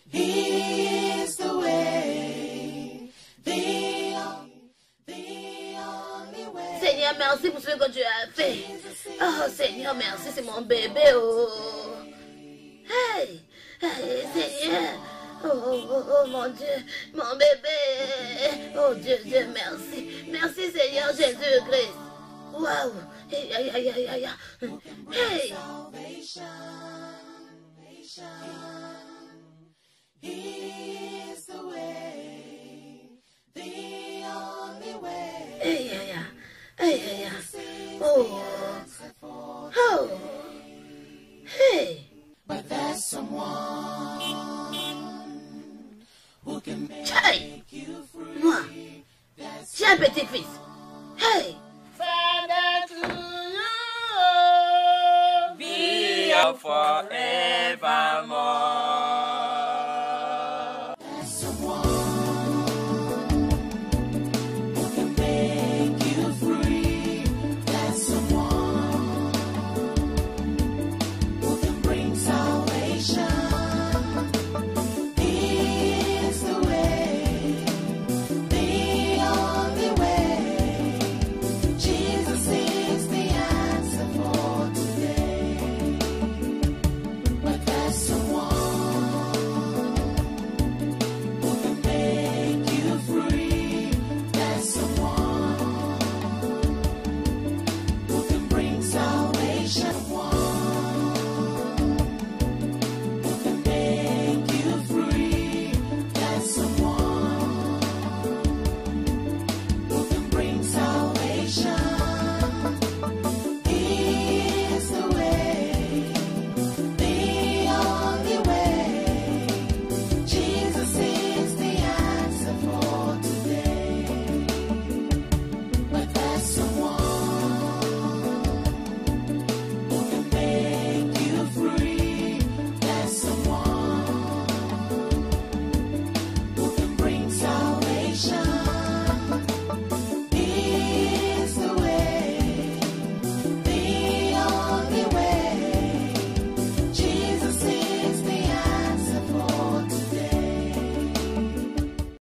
He is the way, the only way. Seigneur, merci pour ce que tu as fait. Oh Seigneur, merci, c'est mon bébé. Oh. Hey, hey Seigneur. Oh, mon Dieu, mon bébé. Oh Dieu, Dieu, merci. Merci Seigneur Jésus-Christ. Waouh. Hey, aïe, aïe, aïe, aïe. Hey. He is the way, the only way. Hey, aïe, aïe, aïe, aïe. Oh. Oh. Hey. But there's someone who can make you free. Moi, j'ai un petit-fils. Hey. Father to you, be forevermore. There's someone